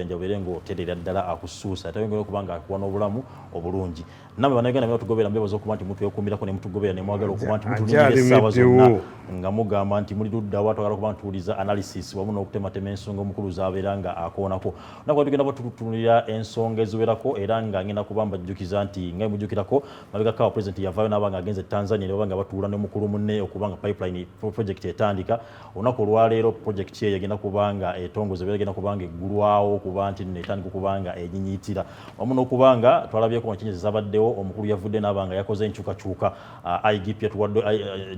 Njaberengo terera ddala akusuusa atayongera okubanga akuwa n'obulamu obulungi namwe bannayuganda bwe tugobera mbebaza okuba nti mutuyokumirako ne mutugobera ne mwagala okuba nti mutulingira essaawa zonna nga mugamba nti muli luddawa twagala okuba ntuwuliza analysis wamu n'okutematema ensonga omukulu z'abeera nga akoonako nakuba tugenda batutunuulira ensonga eziwerako era nga ngenda kuba mbajjukiza nti nga mujjukirako mabegako awa pulezidenti yavaayo n'aba nga agenze Tanzania ne baba nga batuula ne mukulu munne okuba nga pipeline project etandika olunaku olwaleero project eyo egenda kuba nga etongoze era egenda kuba nga eggulwawo kuba nti netandika okuba nga eginyiitira wamu n'okuba nga twalabyeko nkinyi zabaddewo omukulu yavudde n'aba nga yakoze enkyukakyuka IGP yatuwadde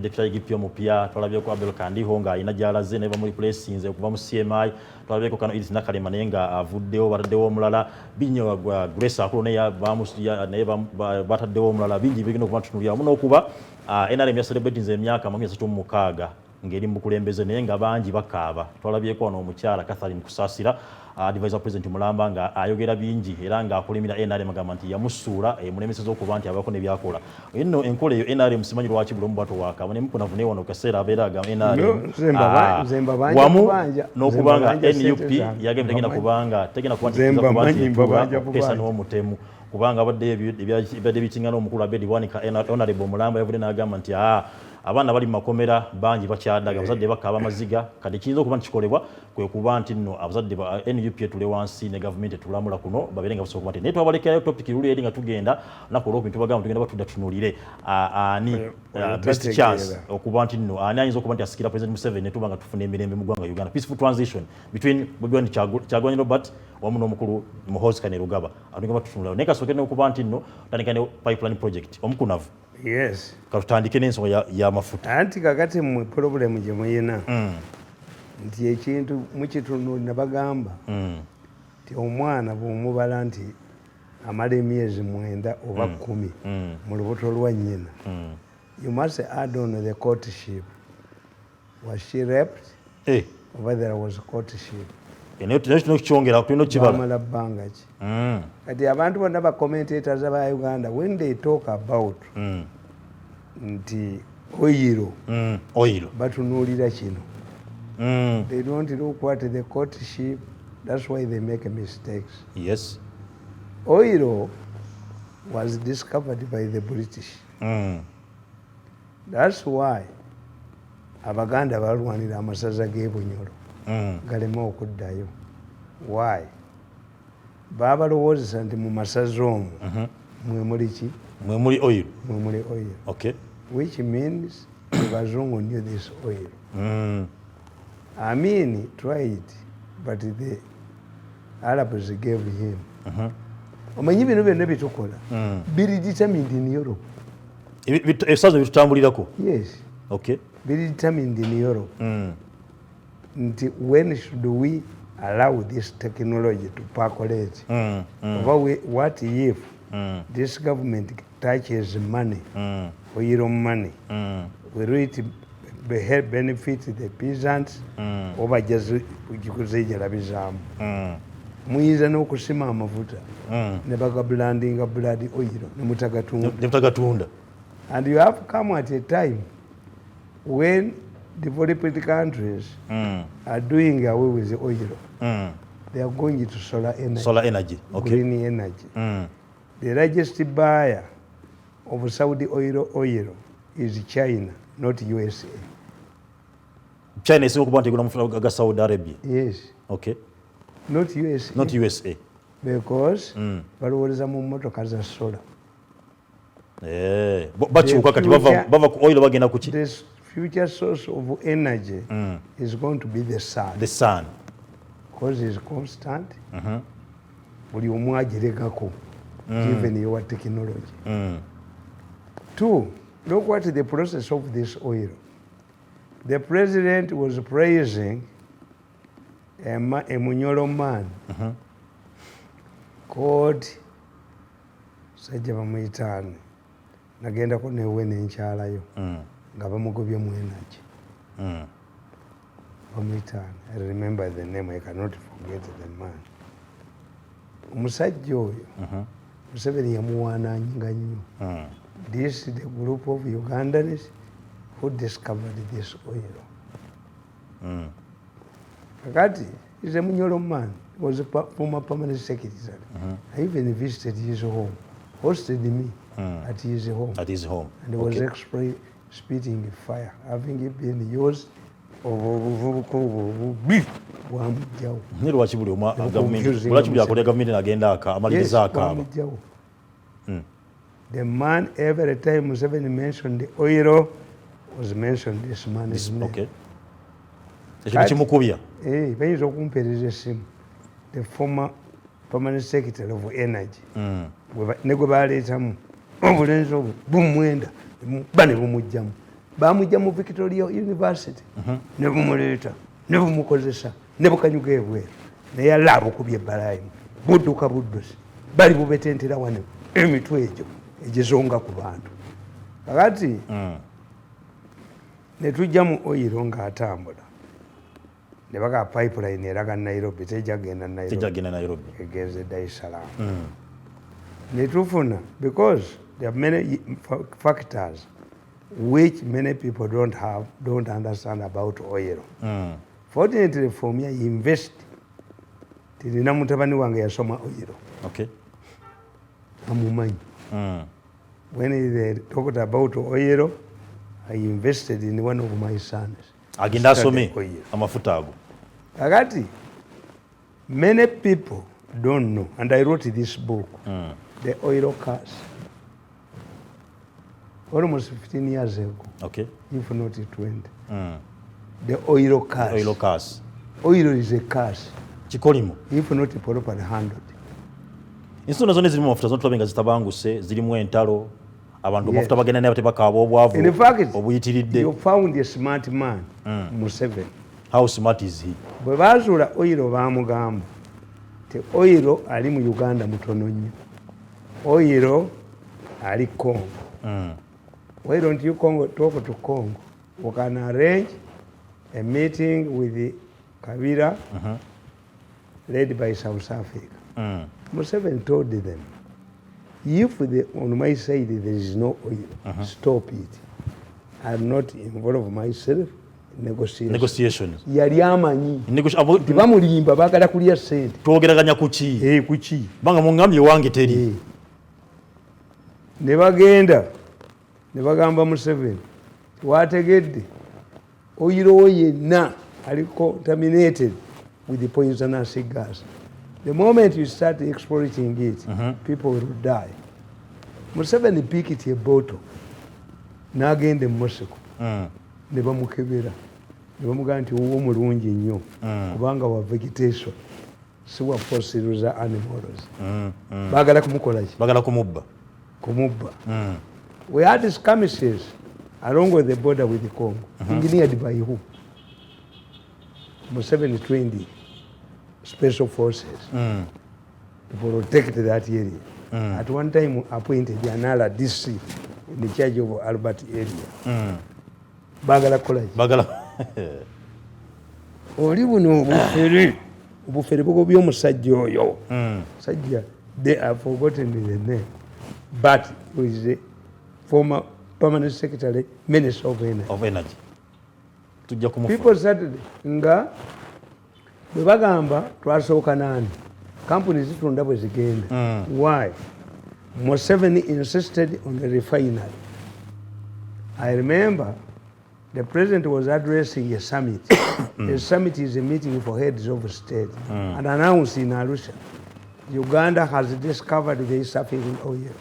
deputy IGP omupya twalabyeko Abel Kandiho nga alina gy'alaze ne bamuli places okuva mu CMI twalabyeko kano Edith Nakalema naye nga avuddewo bataddewo omulala binyo Grace Akulo naye bataddewo omulala bingi bigenda okuba tutunulira wamu n'okuba NRM ya celebrating emyaka 36 ngeri mu bukulembeze naye nga bangi bakaaba twalabyeko ono omukyala Catherine Kusasira advisor president Mulamba nga ayogera bingi era nga akulimira NRM agamba nti yamusuula mulemeseza okuba nti abako ne byakola eno enkola eyo NRM simanyi lwaki bulomu bwato waka bane mukuna vune wano kaseera abeera agamba NRM wamu n'okuba nga NUP yagenda tegenda kubanga pesa n'omutemu kubanga abadde ebyo bitingana omukulu Abedi Bwanika Honorable Mulamba yavudde n'agamba nti abaana bali mu makomera bangi bakyadaga abazadde bakaba amaziga kati kiyinza okuba ntikikolebwa kwe kuba nti nno abazadde ba NUP etule wansi ne gavumenti etulamula kuno babeere nga basobola kuba nti naye twabalekerayo topic luli eri nga tugenda naku olwokubintu bagamba tugenda batudda tutunulire ani best chance okuba nti nno ani ayinza okuba nti asikira President Museveni ne tuba nga tufuna emirembe mu ggwanga Uganda peaceful transition between Bobi Wine Kyagulanyi Robert wamu n'omukulu Muhoozi Kainerugaba atugenda batutunulirayo naye kasooke n'okuba nti nno tandika ne pipeline project omukunavu. Yes. Katutandike n'ensonga y'amafuta. Anti kakati mu problem gye muyina nti ekintu mukitunuulira bagamba nti omwana bw'omubala nti amala emyezi 9 oba 10 mu lubuto lwa nnyina. You must add on the courtship. Was she raped? Or there was courtship? Bamala bbanga ki? Kati abantu bonna ba commentators aba Uganda when they talk about nti oil batunuulira kino. They don't look what the courtship. That's why they make mistakes. Yes. Oil was discovered by the British. That's why Abaganda balwanira amasaza g'ebunyolo galema okuddayo. Why? Baba lowoozesa nti mu masaza omwo mwe muli ki? Mwe muli oil. Mwe muli oil. Okay. Which means the Bazungu knew this oil. Amin tried, but the Arabs gave him. Omanyi bino byonna bitukola biri determined in Europe. Ebisazo bitutambulirako. Yes. Okay. Biri determined in Europe. Nti when should we allow this technology to percolate? What if this government touches money, oil money? Will it benefit the peasants oba just kuzijalabizamu? Muyinza n'okusima amafuta ne bagabrandinga blood oil ne mutagatunga. And you have come at a time when developed countries are doing away with the oil. They are going to solar energy. Solar energy, okay. Green energy. The largest buyer of Saudi oil is China, not USA. China is not going to Saudi Arabia. Yes. Okay. Not USA. Not USA. Because balowooza mu mmotoka za solar. Bakyuka kati bava ku oil bagenda ku ki? This future source of energy is going to be the sun. The sun. Because it's constant. Buli omu agiregako given your technology. 2, look what the process of this oil. The president was praising a Munyolo man called Sajja bamuyitaani nagendako newe nenkyalayo nga bamugobye mu energy bamuyitaani. I remember the name, I cannot forget the man. Omusajja oyo Museveni yamuwaananyinga nnyo. This is the group of Ugandans who discovered this oil. Kakati is a Munyolo man. was a former permanent secretary. I even visited his home, hosted me at his home. At his home. And was spitting fire, having been used the man, every time Museveni mentioned the oil, was mentioned this man's name. Okay. The former permanent secretary of energy. Negobaletamu obulenzi obwo bumwenda bane bumujjamu bamujjamu Victoria University ne bumuleeta ne bumukozesa ne bukanyuga ebweru naye ala bukubye ebbalayimu budduka buddusi bali bubetentera wano emitwe egyo egizonga ku bantu kakati ne tujjamu oyiro ng'atambula ne baga pipeline eraga Nairobi tejagenda Nairobi egenze Dar es Salaam netufuna because there are many factors which many people don't understand about oil. Fortunately for me, I invest. Tirina mutabani wange yasoma oil. Okay. Amumanyi. When they talked about oil, I invested in one of my sons. Agenda some amafuta ago. Kakati, many people don't know, and I wrote this book, The Oil Curse. Almost 15 years ago. Okay. If not 20. The oil curse. Oil curse. Oil is a curse. Chikolimo. If not properly handled. Insuna zone zilimu mafuta zonto benga zitabanguse zilimu entalo abantu mafuta bagenda nayo tebakaba obwavu. In fact, obuyitiridde. You found a smart man, Museveni. How smart is he? Bwe bazuula oil baamugamba te oil ali mu Uganda mutono nnyo. Oil ali Congo. Why don't you talk to Congo? We can arrange a meeting with the Kabila led by South Africa. Museveni told them, if on my side there is no oil, stop it. I'm not involved myself in negotiations. Yali amanyi. Tibamulimba bagala kulya sente. Twogeraganya kuki? Kuki. Banga mungambye wange teri. Ne bagenda. Ne bagamba Museveni wategedde oyirowo yenna ali contaminated with the poisonous gas. The moment you start exploiting it, people will die. Museveni picked a bottle n'agenda e Mosiko ne bamukebera ne bamugamba nti wowe mulungi nnyo kubanga wa vegetation si wa fossil za animals. Baagala kumukola ki? Baagala kumubba. We had skirmishes along with the border with the Congo, engineered by who? Museveni trained special forces to protect that area. At one time, appointed the Anala DC in the charge of Albert area. Bagala college. Bagala. Oli buno obufere bwo by'omusajja oyo. Sajja, they have forgotten the name, but who is the former permanent secretary, Minister of Energy. People said nga bwe bagamba twasooka nani companies zitunda bwe zigenda. Why? Museveni insisted on the refinery. I remember the president was addressing a summit. A summit is a meeting for heads of state and announced in Arusha, Uganda has discovered the East African oil.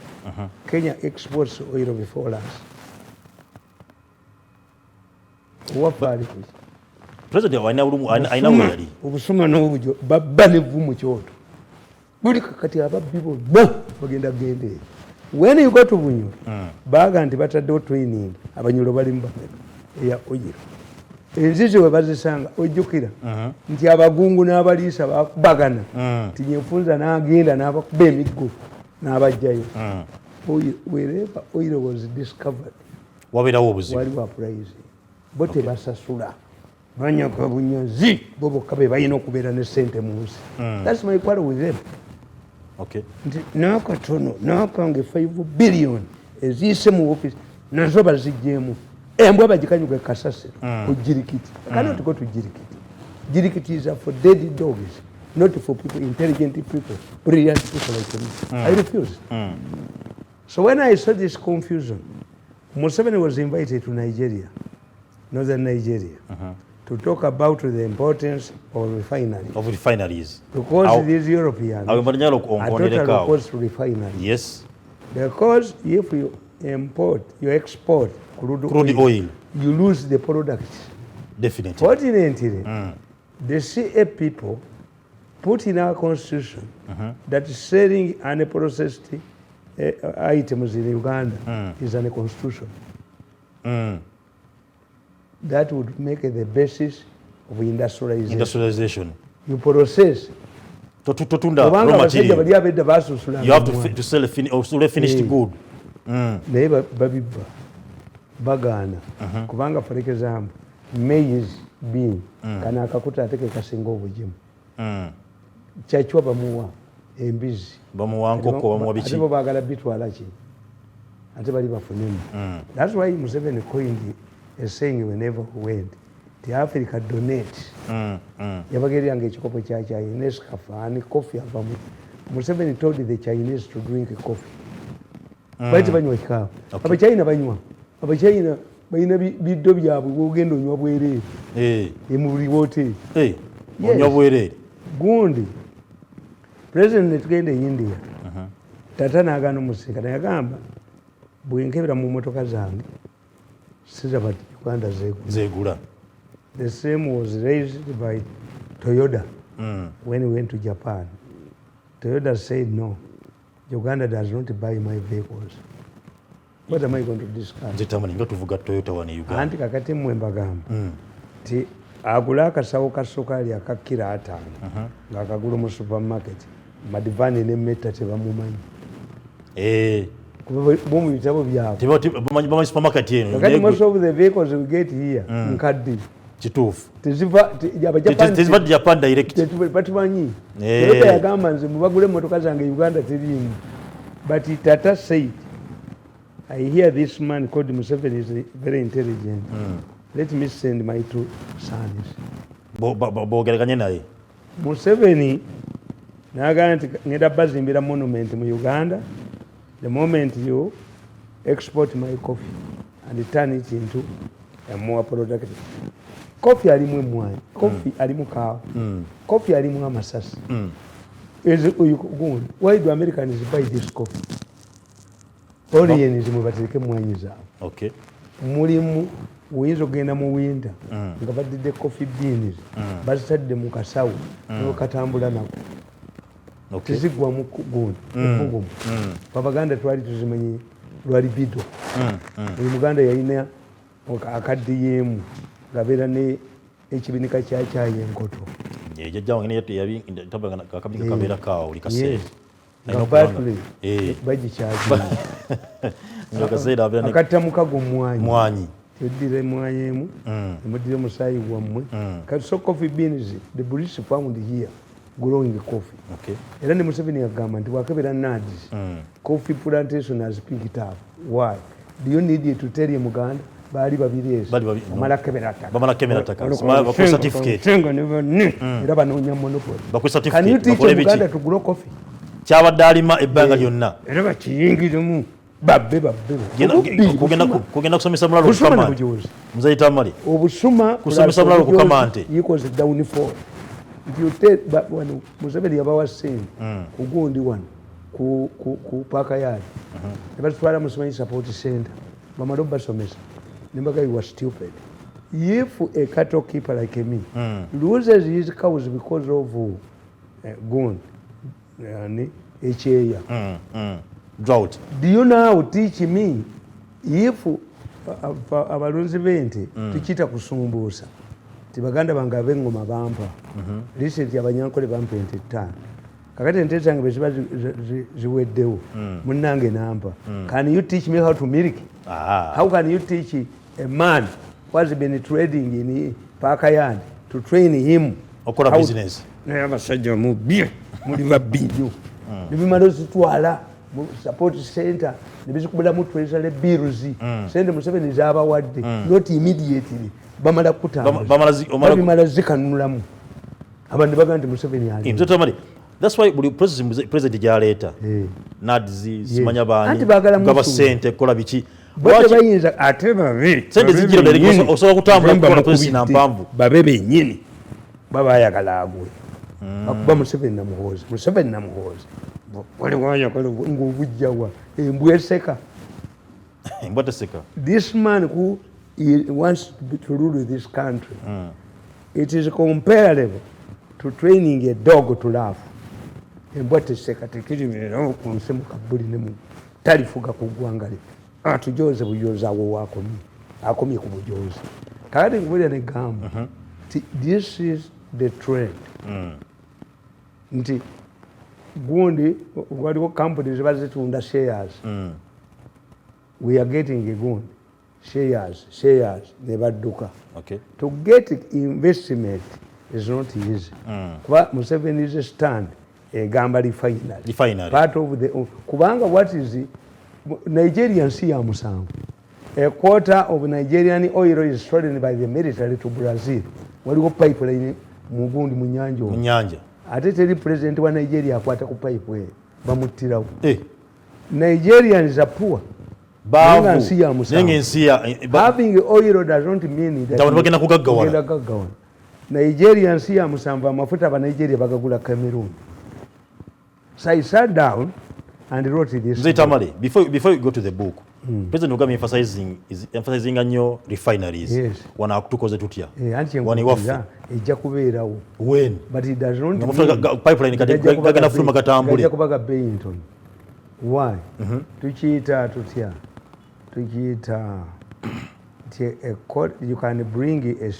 Kenya exports oil before us. President aina mwali obusuma n'obujo babba n'evvu mu kyoto buli kakati ababbi bonna bagenda gende. When you go to Bunyoro baga nti bataddewo training abanyolo bali mu ya oil. Enzizi we bazisanga ojjukira nti abagungu n'abaliisa bakubagana nti nyefunza n'agenda n'abakuba emiggo n'abajjayo. Wherever oil was discovered wabeerawo obuzibu waliwo uprising. Bo tebasasula banyaga bunyazi bo bokka be balina okubeera ne ssente mu nsi. That's my quarrel with them. Nti n'akatono n'akange 5 billion eziise mu office nazo baziggyemu embwa bagikanyuga kasasiro ku jirikiti. I cannot go to jirikiti. Jirikiti is for dead dogs. not for people, intelligent people, brilliant people like me. I refused. So when I saw this confusion, Museveni was invited to Nigeria, northern Nigeria, to talk about the importance of refineries. Of refineries. Because these Europeans are totally opposed to refineries. Yes. Because if you export crude oil, you lose the products. Definitely. Fortunately, the CA people put in our constitution that selling unprocessed items in Uganda is unconstitutional. That would make the basis of industrialization. You process. Raw material. You have to sell a finished good. Naye babibba bagaana kubanga for example maize bean kana akakuta ate ke kasinga obugimu kyakyo bamuwa embizi bamuwa nkoko bamuwa biki ate baagala bitwala ki ate bali bafunemu. That's why Museveni coined a saying whenever he went the Africa donate yabageranga ekikopo kya Chinese kafaani coffee avamu. Museveni told the Chinese to drink coffee. Baiti banywa kikawa. Abachina banywa. Abachina balina biddo byabwe bwogenda onywa bwerere. Mu buli hoteli. Onywa bwerere. Gundi President tugenda India. Tata n'agaana omusika yagamba bwenkebera mu motoka zange sizaba Uganda zeegula. The same was raised by Toyota when we went to Japan. Toyota said no. Uganda does not buy my vehicles. What am I going to discuss? Toyota one Uganda. Anti kakati mmwe mbagamba ti agula akasawo ka sukali akakira 5 ng'akagula mu supermarket madivani n'emmetta tebamumanyi. Kuba mu bitabo byabwe bamanyi supermarket eno. Kakati most of the vehicles we get here nkadde kituufu teziva Japan direct batumanyi. Toyota yagamba nze mubagule emmotoka zange Uganda teriimu. But Tata said, I hear this man called Museveni is very intelligent. Let me send my 2 sons. Bogeraganye naye. Museveni n'agamba nti ngenda bazimbira monument mu Uganda the moment you export my coffee and turn it into a more product. Coffee alimu emwanyi, coffee alimu kaawa, coffee alimu amasasi. Why do Americans buy this coffee? Oriens mubatereke emwanyi zaabwe. Okay. Mulimu oyinza okugenda mu winda nga badidde coffee beans bazitadde mu kasawo n'okatambula nako. Tezigwamu gundi ebugumu. Abaganda twali tuzimanyi lwali bido. Buli Muganda yalina akaddiyeemu ngabeera ne ekibinika kya caayi enkoto. Jajjange akabinika kabeera kaawa buli kaseera. Akatta mukago mwanyi. Teddira emwanyi emu emuddira omusaayi gwammwe. So coffee beans the British found here growing coffee. Era ne Museveni yagamba nti wakebera nads coffee plantation has picked up. Why? Do you need to tell him Muganda? Bali babirezi bamala kebera taka baku certificate era banoonya monopoly baku can you certificate teach Uganda to grow coffee kyabadde alima ebbanga lyonna era bakiyingiremu babbe kugenda kusomesa mulalo kukama Mzee Tamale obusuma kusomesa mulalo kukama nte equals downfall. If you tell when Museveni yabawa sente kugundi wano ku paka yard nebatwala Museveni support center bamala basomesa nembaga you were stupid. If a cattle keeper like me loses his cows because of gone drought, do you now teach me if abalunzi b'ente tukiyita kusumbuusa tibaganda bange ab'engoma bampa recently abanyankole bampa ente 5 kakati ente zange bwe ziba ziweddewo munnange nampa. Can you teach me how to milk? How can you teach a man who has been trading in Pakayand to train him okola business? Abasajja mubye muli babbiyo nebimala ozitwala mu support center nebizikubulamu treasury bills sente Museveni z'abawadde not immediately bamala kutambula bamala zikanunulamu abantu bagamba nti Museveni ali Mzee Tamale, that's why buli president gyaleeta nadzi simanya baani gaba sente kola biki bwate bayinza ate babe sente zijiro dali osobola kutambula kukola president nampamvu babe bennyini baba ayagala agwe akuba Museveni namuhoozi wali wayagala ng'obujjawa embweseka mbwateseka. This man who wants to rule this country, it is comparable to training a dog to laugh. Embwateseka tekirimirirawo ku nsi mu kabuli ne mu talifuga ku ggwanga lye atujoze bujozi awo akomye ku bujozi kakati nkubulira ne gamba this is the trend nti gundi waliwo companies bazitunda shares we are getting a gundi shares ne badduka to get investment is not easy kuba Museveni's stand egamba refinery part of the kubanga what is Nigerian nsi ya musanvu. A quarter of Nigerian oil is stolen by the military to Brazil. Waliwo pipeline mu gundi mu nyanja ate teri president wa Nigeria akwata ku pipe eyo bamuttirawo. Nigerians are poor. Nsi ya musanvu. Having oil does not mean that bagenda kugaggawana. Nigeria nsi ya musanvu amafuta aba Nigeria bagagula Cameroon. So I sat down and wrote this. Mzee Tamale, before you go to the book, President Kagame emphasizing nnyo refineries. Yes. Wana tukoze tutya. Wani wafu. Ejja kubeerawo. When? But it does not mean pipeline gagana fuluma katambule. Ejja kubaga Benton. Why? Tukiyita tutya. Tukiyita you can bring a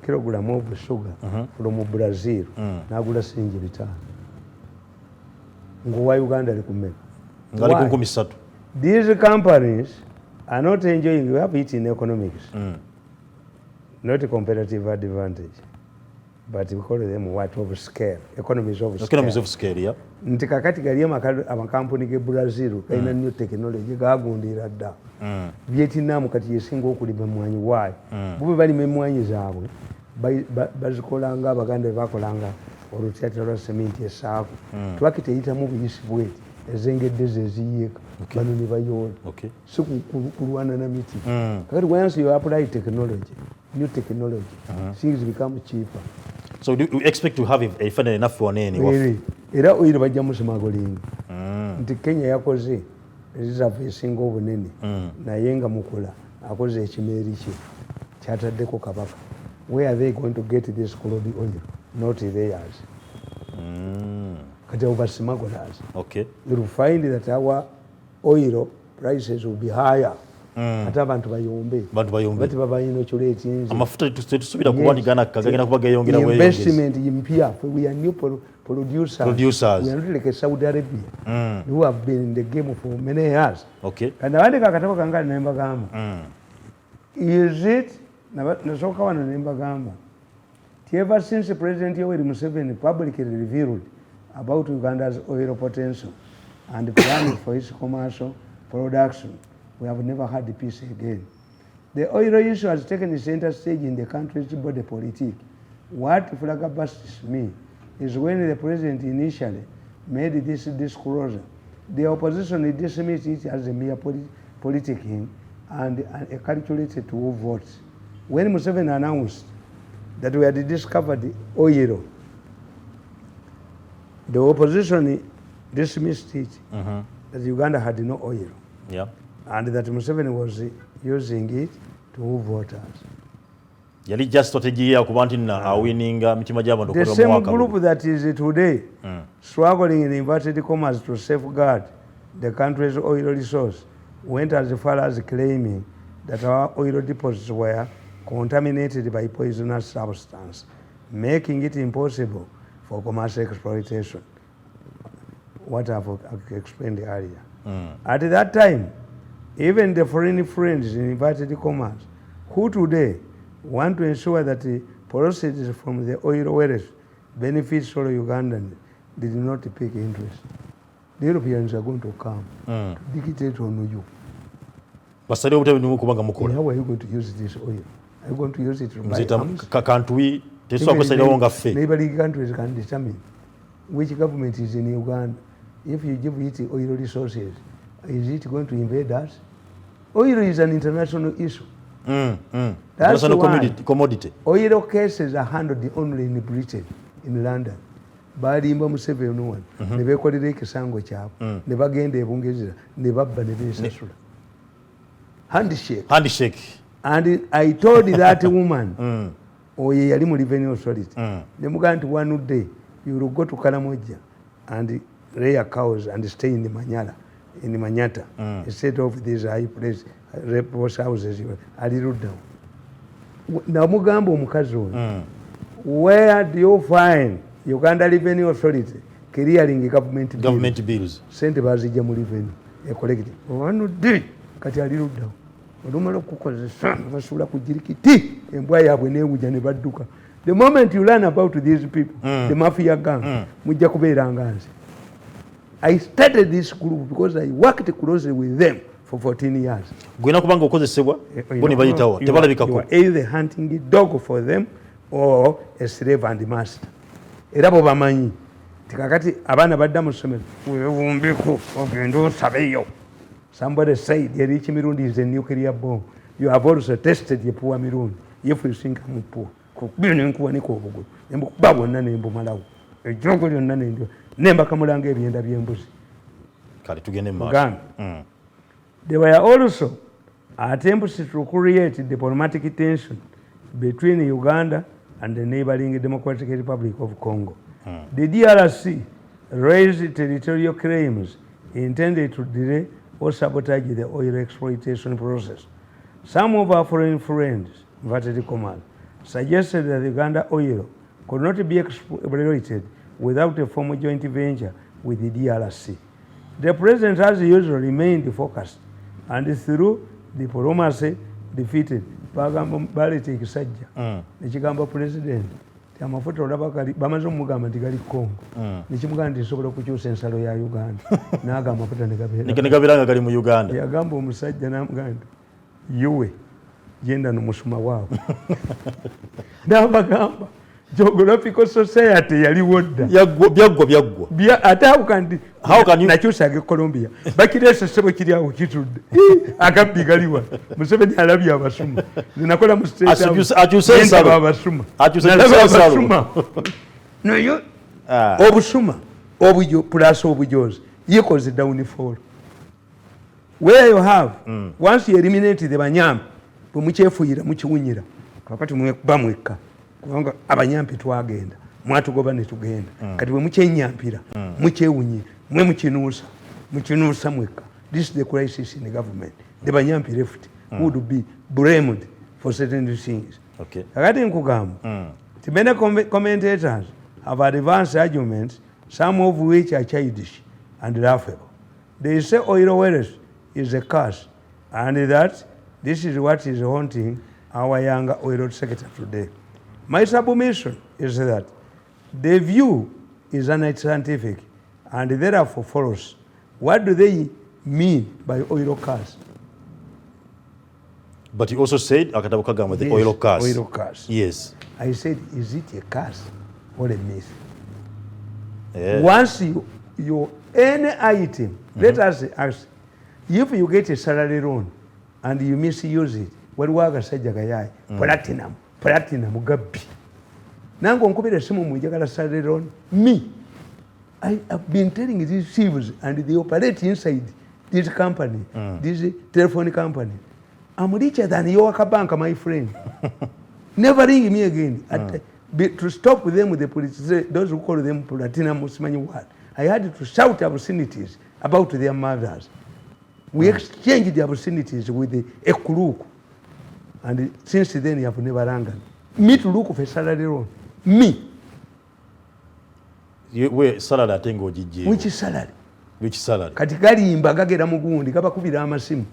kilogram of sugar from Brazil. Nagula singi bitano. Ngowa Uganda likumeka. These companies are not enjoying, we have it in economics, not a competitive advantage, but we call them what of scale, economies of scale. Economies of scale, yeah. Nti kakati gali amakampuni ge Brazil kalina new technology gagundira dda. Vietnam kati yesinga okulima emmwanyi waayo. Bube balima emmwanyi zaabwe bazikolanga abaganda bakolanga olutyatira lwa sementi esaaku twakita eyitamu buyisi bweti ezengedde zeziyiika bano ne bayoola si kulwana na miti kakati once you apply technology, new technology, things become cheaper. So do you expect to have a refinery enough for any? Era oil bajja musemagolinga nti Kenya yakoze reserve esinga obunene naye nga mukula akoze ekimeeri kye kyataddeko kabaka. Where are they going to get this crude oil? Not theirs. Kati over smugglers. Okay. You will find that our oil prices will be higher. Ate abantu bayombe. Bati babayino chuletinzi. Amafuta tusubira kuwandigana kagenda kubaga yongera weyo. Investment impia. We are new producers. We are not like Saudi Arabia. Who have been in the game for many years. Okay. And wande kakataba kangana nemba gamba. Is it nasoka wana nemba gamba. Ever since President Yoweri Museveni publicly revealed about Uganda's oil potential and plans for its commercial production, we have never had peace again. The oil issue has taken center stage in the country's body politic. What flabbergasts me is when the president initially made this disclosure, the opposition dismissed it as a mere politicking and a calculated to votes. When Museveni announced that we had discovered oil, the opposition dismissed it, that Uganda had no oil, and that Museveni was using it to move voters. Yali just strategy ya kubanti na winning mitima jabo ndo the same group that is today struggling in inverted commas to safeguard the country's oil resource went as far as claiming that our oil deposits were contaminated by poisonous substance, making it impossible for commercial exploitation. What I've explained earlier. At that time, even the foreign friends in inverted commas, who today want to ensure that the proceeds from the oil wells benefits all Ugandans, did not take interest. The Europeans are going to come to dictate on you. How are you going to use this oil? Are you going to use it to buy arms? Can't we Neighboring countries can determine which government is in Uganda. If you give it oil resources, is it going to invade us? Oil is an international issue. That's why oil cases are handled only in Britain, in London. Balimba Museveni one, ne bekolera ekisango kyabwe, ne bagenda e Bungereza, ne babba ne beesasula. Handshake. And I told that woman, oyo yali mu Revenue Authority, ne mugamba nti one day you will go to Karamoja and rear cows and stay in Manyara, in Manyata, instead of these high place repose houses. Aliruddawo. Namugamba omukazi oyo, where do you find Uganda Revenue Authority clearing government bills? Sente bazijja mu revenue ekolekiti. One day kati aliruddawo. Olumala okukozesa basula ku jirikiti embwa yaabwe neewuja ne badduka. The moment you learn about these people, the mafia gang, mujja kubeera nga nze. I started this group because I worked closely with them for 14 years. Gwina kubanga okozesebwa boni bayitawo tebalabikako. You are either hunting a dog for them or a slave and master. Era bo bamanyi tikakati abaana badda mu ssomero weewumbeko ogenda osabeyo. Somebody said Mirundi is a nuclear bomb. You have also tested your poor Mirundi. If you think I'm poor, nkuwa niko obugulu embukuba bonna nembumalawo ejogo lyonna nendio nemba kamulanga ebyenda byembuzi kale tugende maaso. There were also attempts to create diplomatic tension between Uganda and the neighboring Democratic Republic of Congo. The DRC raised territorial claims intended to delay or sabotage the oil exploitation process. Some of our foreign friends, inverted commas, suggested that Uganda oil could not be exploited without a formal joint venture with the DRC. The president has usually remained focused and through diplomacy defeated baleta ekisajja nekigamba president amafuta olaba bamaze omugamba nti gali Congo nekimugamba nti nsobola okukyusa ensalo ya Uganda n'agamba amafuta negabiranga gali mu Uganda. Yagamba omusajja n'amugamba yuwe genda nomusuma waabwe n'abagamba Geographical Society yaliwo dda byaggwa ate nakyusage Colombia bakirese sebo kiri awo kitudde akabbi galiwa Museveni alabye abasuma nakola mu state abasuma nayo obusuma obujo plus obujozi yikoze downfall where you have once you eliminate the banyambi bwemukyefuyira mukiwunyira kakati bamwekka kubanga abanyampi twagenda mwatugoba ne tugenda kati bwe mukyenyampira mukyewunye mwe mukinuusa mwekka. This is the crisis in the government. The banyampi left would be blamed for certain things. Kakati nkugamba many commentators have advanced arguments, some of which are childish and laughable. They say oil wells is a curse and that this is what is haunting our young oil sector today. My submission is that the view is unscientific and therefore false. What do they mean by oil curse? But you also said akatabu kagamba the oil curse. Oil curse. Yes. I said, is it a curse or a myth? Once you any item, let us ask, if you get a salary loan and you misuse it, what waga sajjaga yai platinum gabbi nango nkubira simu mujagala salary loan me. I have been telling these thieves and they operate inside this company, this telephone company. I'm richer than your bank, my friend. Never ring me again. To stop with them with the police, those who call them platinum Musmani word. I had to shout obscenities about their mothers. We exchanged the obscenities with the Ekuluku. And since then you have never rang me to look for salary loan. Me. Where salary atengo jiji. Which salary? Which salary? Kati gali imbagagera mugundi kabakubira amasimu.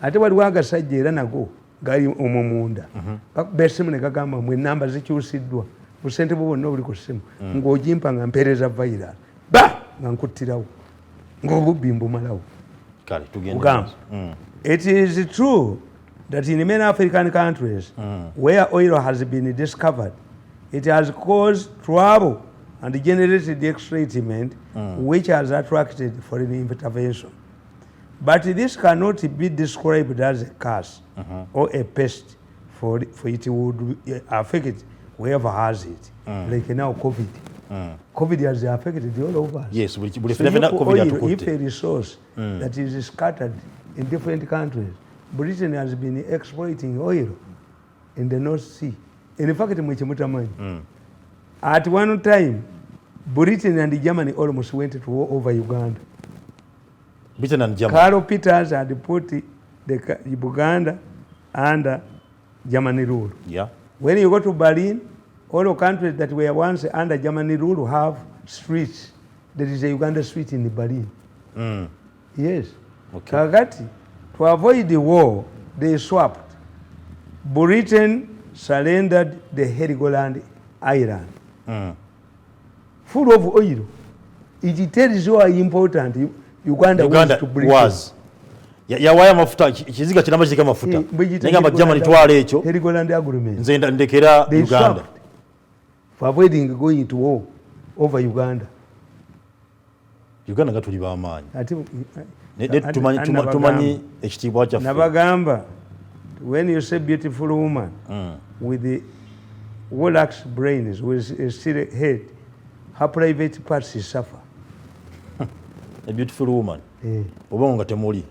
Ate wali wagasajja era nago gali omumunda. Bakubesimu ne kagamba mwe namba zikyusiddwa. Busente bwonna buli ku ssimu. Ng'ojimpa nga mpeereza virus. Ba nga nkuttirawo. Ng'obubbi mbumalawo. Kale tugende. It is true that in many African countries where oil has been discovered, it has caused trouble and generated excitement which has attracted foreign intervention. But this cannot be described as a curse or a pest, for it would affect whoever has it. Like now COVID. COVID has affected all of us. Yes, so if a resource that is scattered in different countries, Britain has been exploiting oil in the North Sea. In fact, at one time, Britain and Germany almost went to war over Uganda. Britain and Germany. Karl Peters had put the Uganda under Germany rule. Yeah. When you go to Berlin, all the countries that were once under Germany rule have streets. There is a Uganda street in Berlin. Yes. Okay. Kagati, to avoid the war, they swapped. Britain surrendered the Heligoland Island, full of oil. It tells you how important Uganda was to Britain. Was. Yawaya mafuta kiziga kinama kika mafuta. Nenga Germany twale ekyo. Heligoland agreement. Nze ndekera Uganda. For avoiding going to war over Uganda. Uganda nga tuli bamaanyi. Tumanyi ekitibwa kyaffe. Nabagamba, when you say beautiful woman with the well-axed brains, with a still head, her private parts suffer. A beautiful woman. Oba nga temuli.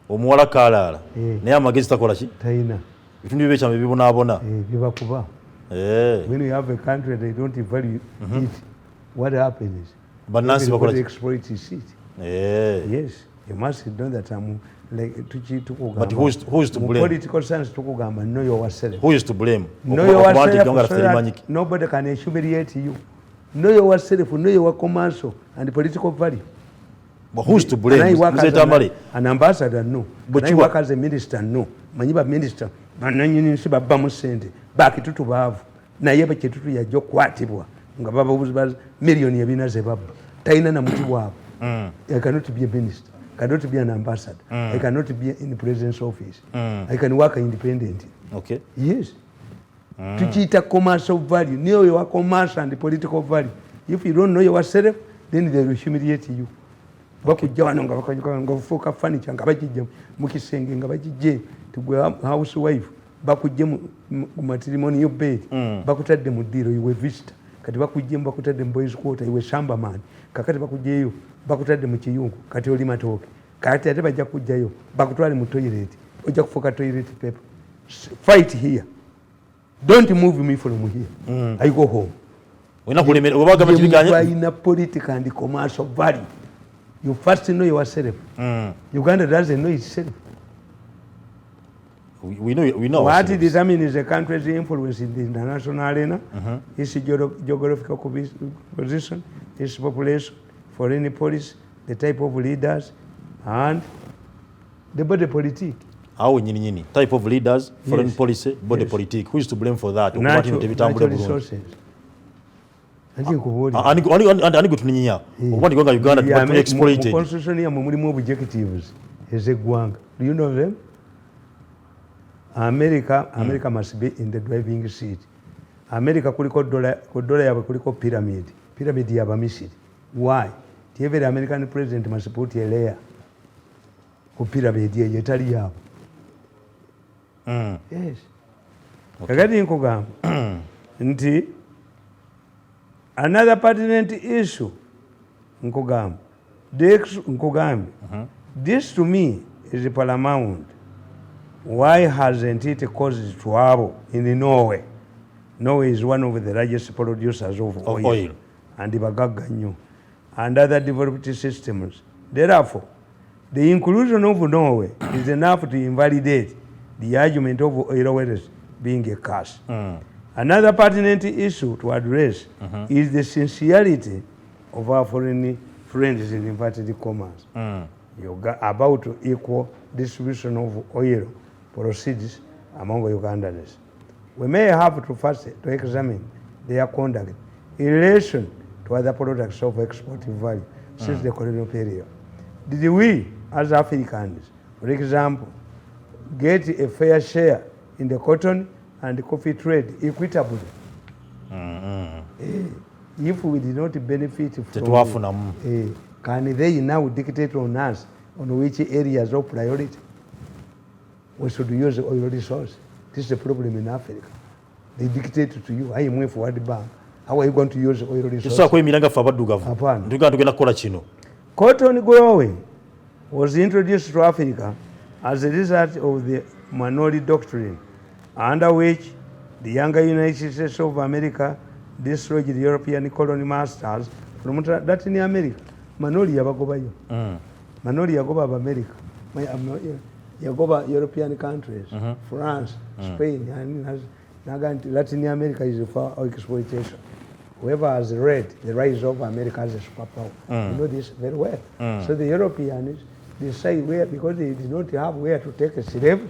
Omuwala kaalaala. Naye amagezi takola ki? Tayina. Ebitundu byekyama bibonaabona. Bibakuba. When you have a country they don't value it, what happens? Banansi bakola ki? Exploit it. Yes, you must know that I'm like but who is to blame? Political science tukugamba know yourself. Who is to blame? Know yourself so that nobody can humiliate you. Know yourself, know your commercial and political value. But who is to blame? Tamale. An ambassador, no. But you work as a minister, no. Manyiba minister, bananyini baba musente, baki tutu bavu. Na yeba chetutu ya jo kwatibwa. Nga baba ubuzi million ya binaze baba. Taina na muti wabo. I cannot be a minister. I cannot be an ambassador. I cannot be in the president's office. I can work independently. Okay. Yes. Tuchita commercial value. Know your commercial and political value. If you don't know yourself, then they will humiliate you. Bakujja wano nga bafuuka furniture nga bakijja mu kisenge nga bakijje tugwe housewife bakujje mu matrimonial bed bakutadde mu ddiiro iwe visitor kati bakujje bakutadde mu boys quarter iwe shamba man kakati bakujjeyo bakutadde mu kiyungu kati oli matooke kati ate bajja kujjayo bakutwale mu toilet ojja kufuuka toilet paper. Fight here, don't move me from here. I go home. In political and commercial value. You first know yourself. Uganda doesn't know itself. We know. What determines a country's influence in the international arena is geographical position, its population, foreign policy, the type of leaders, and the body politic. How type of leaders, foreign policy, body politic. Who is to blame for that? Natural resources. Uganda exploited. Constitution ya mulimu objectives is a gwanga. Do you know them? America must be in the driving seat. America kuliko dola yawe kuliko pyramid ya Misiri. Why? Every American president must put a layer ku pyramid ye yetali yabo. Yes. Kakati nkugamba nti another pertinent issue, Nkugam, this to me is paramount. Why hasn't it caused trouble in Norway? Norway is one of the largest producers of oil. And Ibagaganyu and other developed systems. Therefore, the inclusion of Norway is enough to invalidate the argument of oil wells being a curse. Another pertinent issue to address is the sincerity of our foreign friends in inverted commerce about equal distribution of oil proceeds among Ugandans. We may have to first to examine their conduct in relation to other products of export value since the colonial period. Did we, as Africans, for example, get a fair share in the cotton and coffee trade equitably? If we did not benefit from it, can they now dictate on us on which areas of priority we should use oil resource? This is the problem in Africa. They dictate to you, I am waiting for World Bank. How are you going to use oil resources? Cotton growing was introduced to Africa as a result of the Minority Doctrine, under which the younger United States of America destroyed the European colony masters from Latin America. Manoli yabagobayo. Manoli yagoba of America. Yagoba European countries, France, Spain, and Latin America is for exploitation. Whoever has read The Rise of America as a superpower, you know this very well. So the Europeans decide where, because they did not have where to take a slave,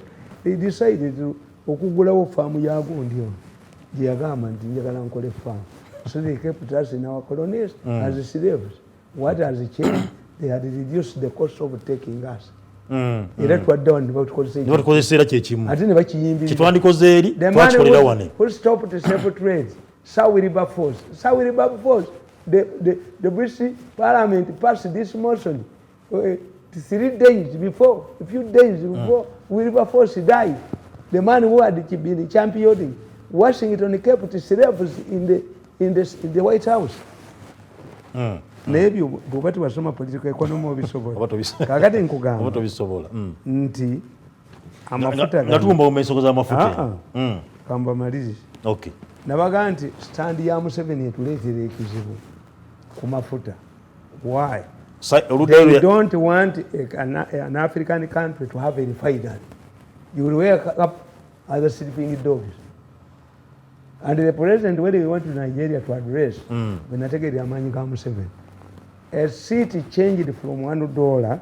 they decided to okugulawo farm yago ndio jiyagama njagala nkole farm. So they kept us in our colonies as slaves. What has changed? They had reduced the cost of taking us. Era twaddawa batukozesera kyekimu ate ne bakiyimbira kitwandikoze eri twakikolera wane. Who stopped the slave trade? Sir Wilberforce. Sir Wilberforce. The British Parliament passed this motion 3 days before, a few days before Wilberforce died. The man who had been championing Washington kept slaves in the White House. Maybe bw'oba tubasoma political economy obisobola. Kakati nkugamba nti amafuta nga tugomba omumensogoza amafuta. Kamba malizi. Okay. Nabaga nti stand ya Museveni etuleetera ekizibu ku mafuta. Why? They don't want an African country to have a refinery. You will wake up as a sleeping dogs. And the president, when we went to Nigeria to address, when I take it, Museveni, a city changed from $1.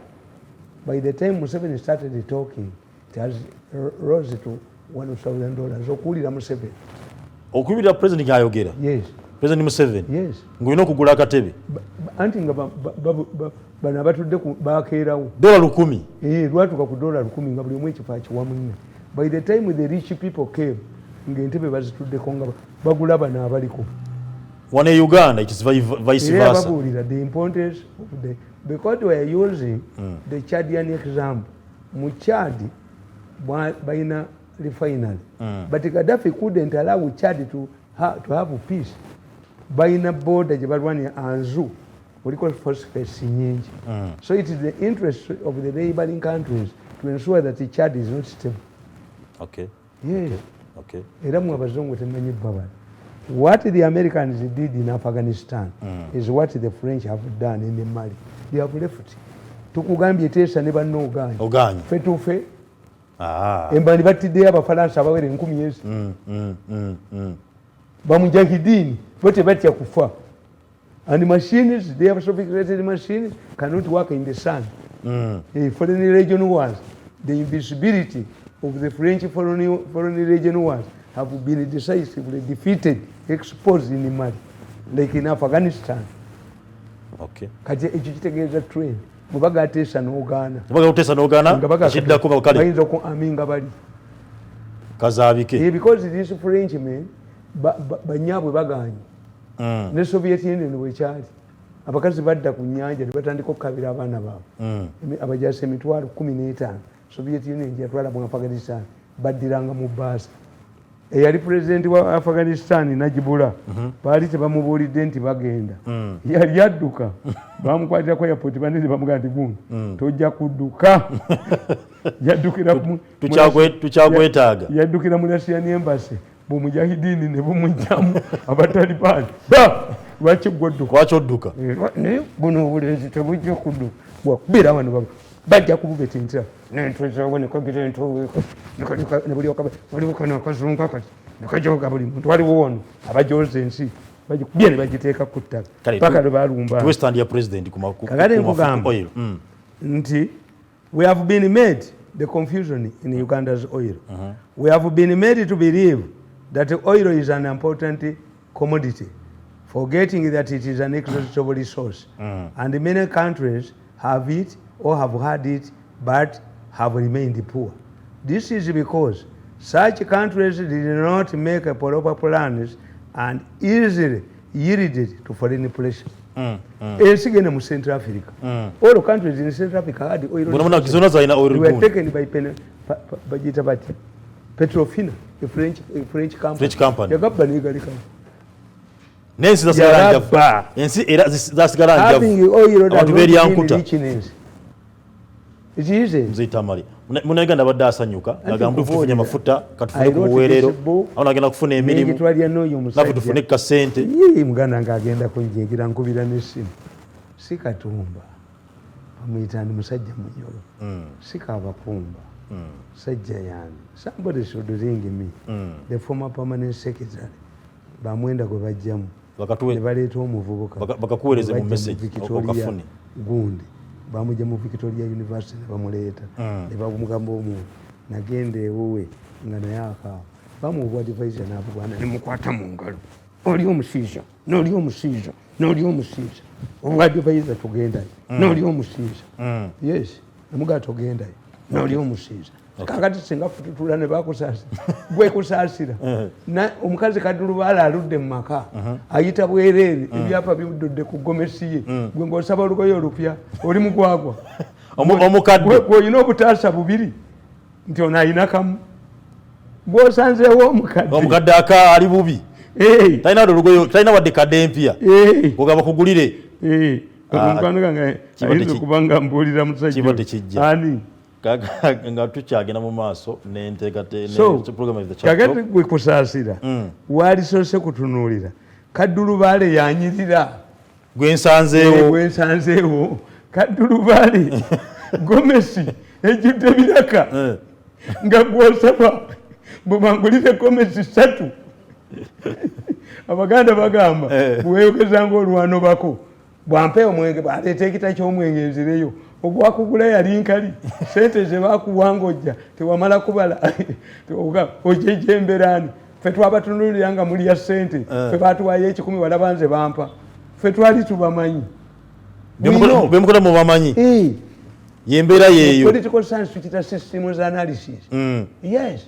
By the time Museveni started talking, it has rose to $1,000. So kulira Museveni. Okubira president ayogera. Yes. President Museveni. Yes. Ngulina okugula akatebe. Anti nga bana batudde bakeerawo. $1,000. Lwatuka ku $1,000 nga buli omu ekifo akiwa munne. By the time the rich people came, ng'entebe bazituddeko nga bagula bano abaliko. One in Uganda, it is vice versa. The importance of because we are using the Chadian example. Mu Chad, baina refinery. But Gaddafi couldn't allow Chad to have peace. Baina border jebalwani anzu. What we call phosphates nyingi. So it is the interest of the neighboring countries to ensure that the Chad is not stable. Okay. Yeah. Okay. Era mu abazungu temanyi babala. What the Americans did in Afghanistan is what the French have done in Mali. They have left. Tukugambye teesa ne banno oganya. Fe tufe. Embali batiddeyo Abafalansa abawere 10 years. Bamujahidini bote batya kufa. And machines, they have sophisticated machines, cannot work in the sun. Foreign region wars, the invisibility of the French foreign region wars have been decisively defeated, exposed in Mali, like in Afghanistan. Okay. Kati ekyo kitegeeza trend. Mubaga ateesa n'ogaana. Mubaga ateesa n'ogaana. Kiddako bakale. Bayinza okuaminga bali. Kazaabike. Because these Frenchmen banyaabwe bagaanye. Ne Soviet Union bwekyali. Abakazi badda ku nnyanja ne batandika okukabira abaana baabwe. Abajaasi emitwalo 15. Soviet Union gyatwala mu Afghanistan baddiranga mu bbaasi. Eyali pulezidenti wa Afghanistan Najibullah baali tebamubuulidde nti bagenda. Yali adduka bamukwatira ku airport banene bamugamba nti gundi tojja kudduka. Yaddukira tukyagwetaaga. Yaddukira mu Russian embassy bumujahidini ne bumujjamu abatalibaani. Lwaki gwadduka? Lwaki odduka? Naye buno obulenzi tebujja kudduka. Bwakubeera wano baba bajja kububetentera n'entwe zaabwe ne kagira entoweko ne buli waliwo kano akazungu akati ne kajoga buli muntu waliwo ono abajoza ensi bagikubye ne bagiteeka ku ttaka paka lwe balumba. Kakati nkugamba nti we have been made the confusion in Uganda's oil. We have been made to believe that oil is an important commodity, forgetting that it is an exhaustible resource. And many countries have it or have had it but have remained poor. This is because such countries did not make proper plans and easily yielded to foreign pressure. Again, in Central Africa, all countries in Central Africa had oil. They were taken by Petrofina, a French company. The company having oil that it is Tamale. Munaganda badde asanyuka agamba tufune amafuta katufune ku buweerero awo agenda kufuna emirimu nafu tufune kasente muganda ng'agenda kunjingira nkubira n'essimu si Katumba bamuyita ndi musajja munyolo si Kabakumba sajja yani somebody should ring me the former permanent secretary bamwenda gwe bajjamu ne baleeta omuvubuka bakakuweereze mu message okafune gundi bamujja mu Victoria University bamuleeta ne bamugamba omuntu nagenda ewuwe nga naye akaawa bamuwa advisor n'abugwana ne mukwata mu ngalo oli omusijja n'oli omusijja n'oli omusijja obwa advisor tugendayo n'oli omusijja yes namugaa tugendayo n'oli omusijja kakati singa fututula ne bakusaasira gwe kusaasira omukazi Kadulubaale aludde mu maka ayita bwereere ebyapa bidudde ku gomesi ye gwe ng'osaba olugoye olupya oli mugwagwa omukadde gw'olina obutaasa bubiri nti ono ayina kamu gw'osanzeewo omukadde aka ali bubi talina olugoye talina wadde kadde empya ogamba kugulire omukwano gange ayinza okuba nga mbuulira musajja ani nga tukyagenda mu maaso kakati gwe kusaasira walisoose kutunuulira Kadulubaale yanyirira gwensanzeewo Kadulubaale gomesi ejjudde biraka nga gwosaba bwebangulire gomesi 3 Abaganda bagamba bweyogeza ng'olwano bako bwampe omwenge baleeta ekita ky'omwenge nzireyo ogwakugula yali nkali sente ze bakuwanga ojja tewamala kubala ojejemberaani ffe twabatunulira nga muli ya sente ffe batuwayo 10 walabanze bampa ffe twali tubamanyi bemukola mubamanyi yembeera yeeyo political science tukita systems analysis yes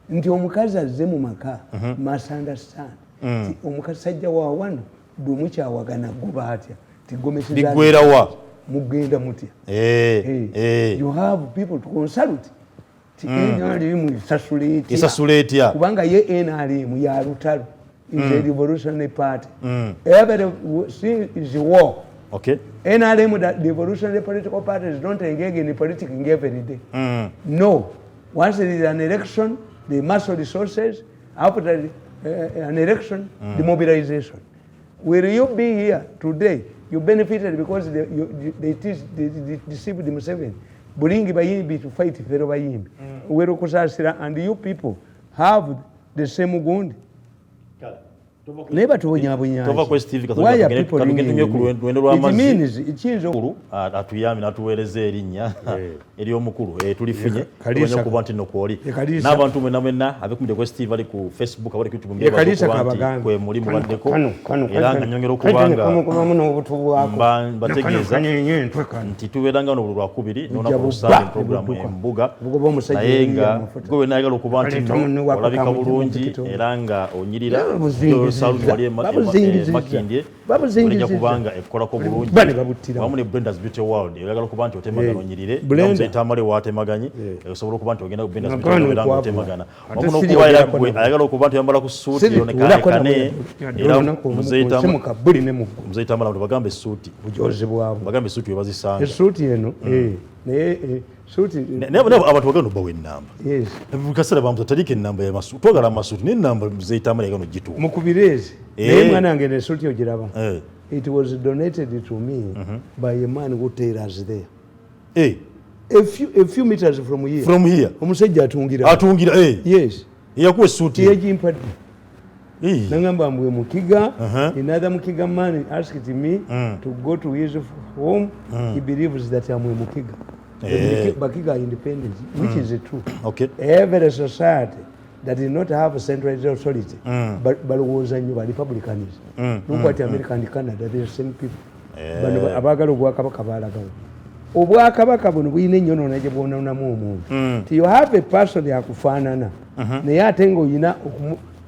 nti omukazi azze mu maka must understand ti omusajja wa wano bwe mukyawagana guba atya ti gomesi ligwerawa mugenda mutya you have people to consult ti NRM isasula etya kubanga ye NRM ya lutalo is a revolutionary party every is war okay NRM that revolutionary political parties don't engage in politics every day no once there is an election they muscle resources after an election the mobilization will you be here today you benefited because they deceived themselves. Bulingi bayimbi to fight fellow bayimbi. Wero kusasira and you people have the same wound. Neba tuonyabunya. Tova kwa Steve Why are people katunye ku lwendo lwa mazi? It means ikinzo atuyami natuweereza erinnya eri omukulu tulifunye kubanya kuba nti nokwoli n'abantu mwenna abekumide kwa Steve ali ku Facebook abali ku YouTube mbye kwe muri mubaddeko era nga nyongera okubanga bategeeza nti tubeeranga n'obululu lwakubiri nona kulusanga program embuga naye nga gwe nayagala okuba nti olabika bulungi era nga onyirira saluti wali makindye olijja kubanga ekolako bulungi wamu ne Brenda's Beauty World oyagala okuba nti otemagana onyirire nga Tamale waatemaganye osobola okuba nti ogenda ku Brenda's Beauty World era otemagana wamu n'okuba era gwe ayagala okuba nti oyambala ku suuti yonekaekane era muzeeyi Tamale bagambe essuuti bagambe essuuti webazisanga essuuti eno naye abantu bagenda obbawa ennamba buli kaseera bamuza talika ennamba yamasuuti twagala amasuuti naye ennamba muzeeyi Tamale yagano gituuka mukubirizi naye mwana wange nessuuti ogiraba it was donated to me by a man who tailors there a few meters from here omusajja atungira yes yakuwa essuuti yegimpadde nangamba mbwe mukiga another mukiga man asked me to go to his home he believes that I'm a mukiga Bakiga independence which is true every society that did not have a centralized authority but was a republicanism look at America and Canada they're the same people abagala obwakabaka balagawo obwakabaka buno buyina ennyonona gye bwononamu omuntu ti you have a person yakufaanana naye ate ng'olina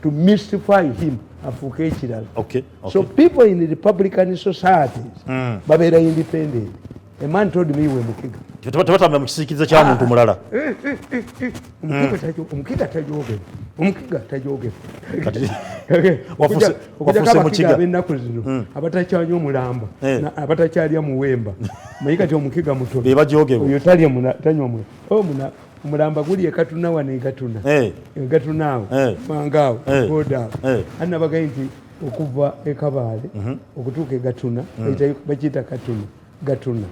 to mystify him afuuke ekirala. Okay. So people in the Republican societies babeera independent. A man told me we Mukiga. Tebatambula mu kisiikirize kya muntu mulala. Omukiga tajogera. Omukiga tajogera. Wafuse Mukiga. Abennaku zino abatakyanya omulamba abatakyalya muwemba. Manyi kati omukiga mutono. Be bajogerwa. Oyo talya tanywa omulamba guli ekatuna wano egatuna. Egatuna awo. Mangaawo. Boda. Anna bagayi nti okuva ekabaale okutuuka egatuna bakiyita gatuna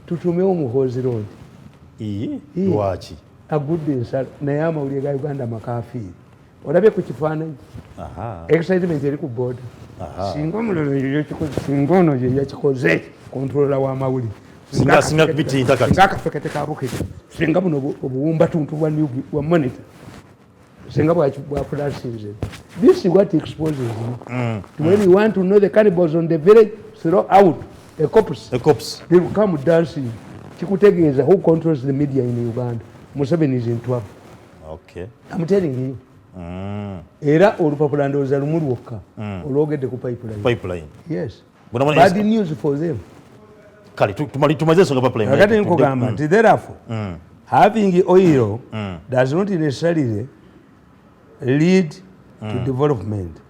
tutumewo muhoozi road lwaki agudde ensalo naye amawulire ga Uganda makafiiri olabye ku kifaananyi excitement eri ku booda singa omulolo singa ono ye yakikoze kontrola w'amawulire singa bitinta kati singa akafekete kabukete singa buno obuwumba tuntu bwa monitor singa bwafulasinze. This is what exposes you. When you want to know the cannibals on the village, throw out a corpse. They will come dancing. Chikutegeeza who controls the media in Uganda. Museveni is in trouble. Okay. I'm telling you. Era olupapula ndowooza lumu lwokka olwogedde ku pipeline. Yes. Bad news for them. Kale tumaze ensonga pipeline. Kakati nkugamba nti therefore having oil does not necessarily lead to development.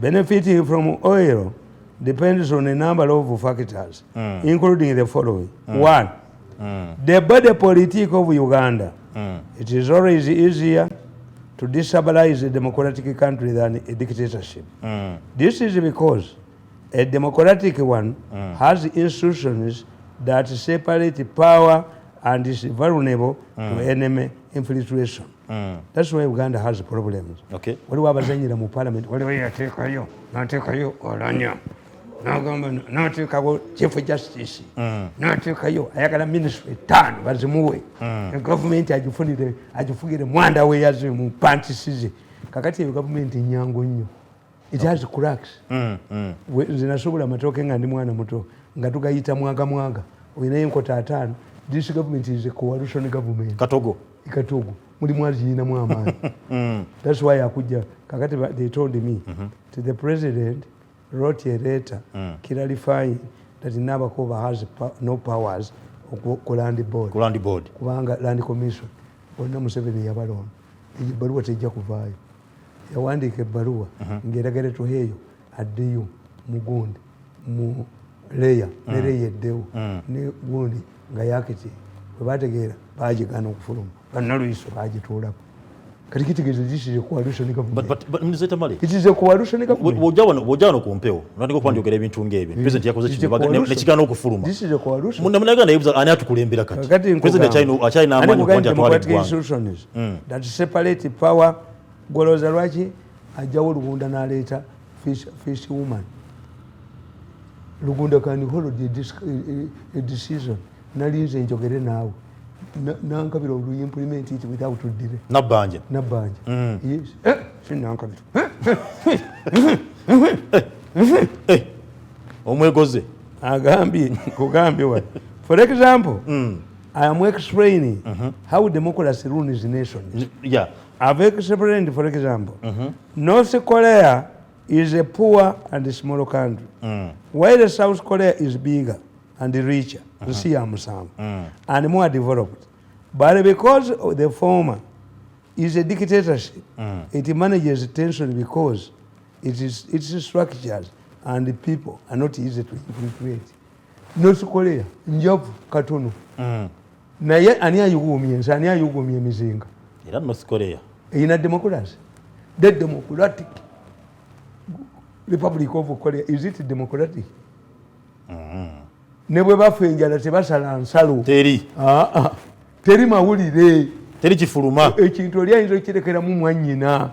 Benefiting from oil depends on a number of factors, including the following. 1. The body politic of Uganda. It is always easier to destabilize a democratic country than a dictatorship. This is because a democratic one has institutions that separate power and is vulnerable to enemy infiltration. That's why Uganda has problems. Okay. Waliwo abazanyira mu parliament waliwo yateekayo n'ateekayo olanya n'ateekawo chief justice n'ateekayo ayagala ministry 5 bazimuwe gavumenti agifugire mwanda we yazi mu pantisi ze kakati eyo gavumenti nyangu nnyo it has cracks. Nze nasobola amatooke nga ndi mwana muto nga tugayita mwaga olinayo enkota 5. This government is a coalition government. Katogo mulimu aziyinamu amaanyi. That's why akujja kakati they told me to the president wrote a letter clarifying that Nabakoba has no powers ku land board kubanga land commission bonna Museveni yabalonda ebbaluwa tejja kuvaayo yawandiika ebbaluwa ng'eragala tuheeyo addeyo mugundi mu leya ne leya eddewo ne gundi nga yakiti bwe bategeera baagigana okufuluma bannalwiso baagituulako kati kitegeeza this is a coalition government. But Mr. Tamale, it is a coalition government. Wojjano ku mpewo natandika okwanjogera ebintu ng'ebyo president yakoze nekigana okufuluma. This is a coalition. Munaganda yebuza ani atukulembera kati president akyalina amaanyi okwanti atwala eggwanga that separate power goloza lwaki ajjawo Lugunda n'aleeta fish woman. Lugunda can hold a decision nalinze njogere naawe nankabira olu implement it without delay. Nabbanja. Yes. Sinankabira. Omwegoze. Kugambye what? For example, I am explaining how democracy rules nations. Yeah. I've explained, for example, North Korea is a poor and small country, while South Korea is bigger and richer, and more developed. But because the former is a dictatorship, it manages tension because its structures and the people are not easy to infiltrate. North Korea, njovu katono. Naye ani ayugumye, ani ayugumye mizinga. Era North Korea. In democracy. The democratic Republic of Korea, is it democratic? Ne bwe bafa enjala tebasala nsalo. Teri mawulire. Teri kifuluma. Ekintu oli ayinza okirekeramu mwannyina.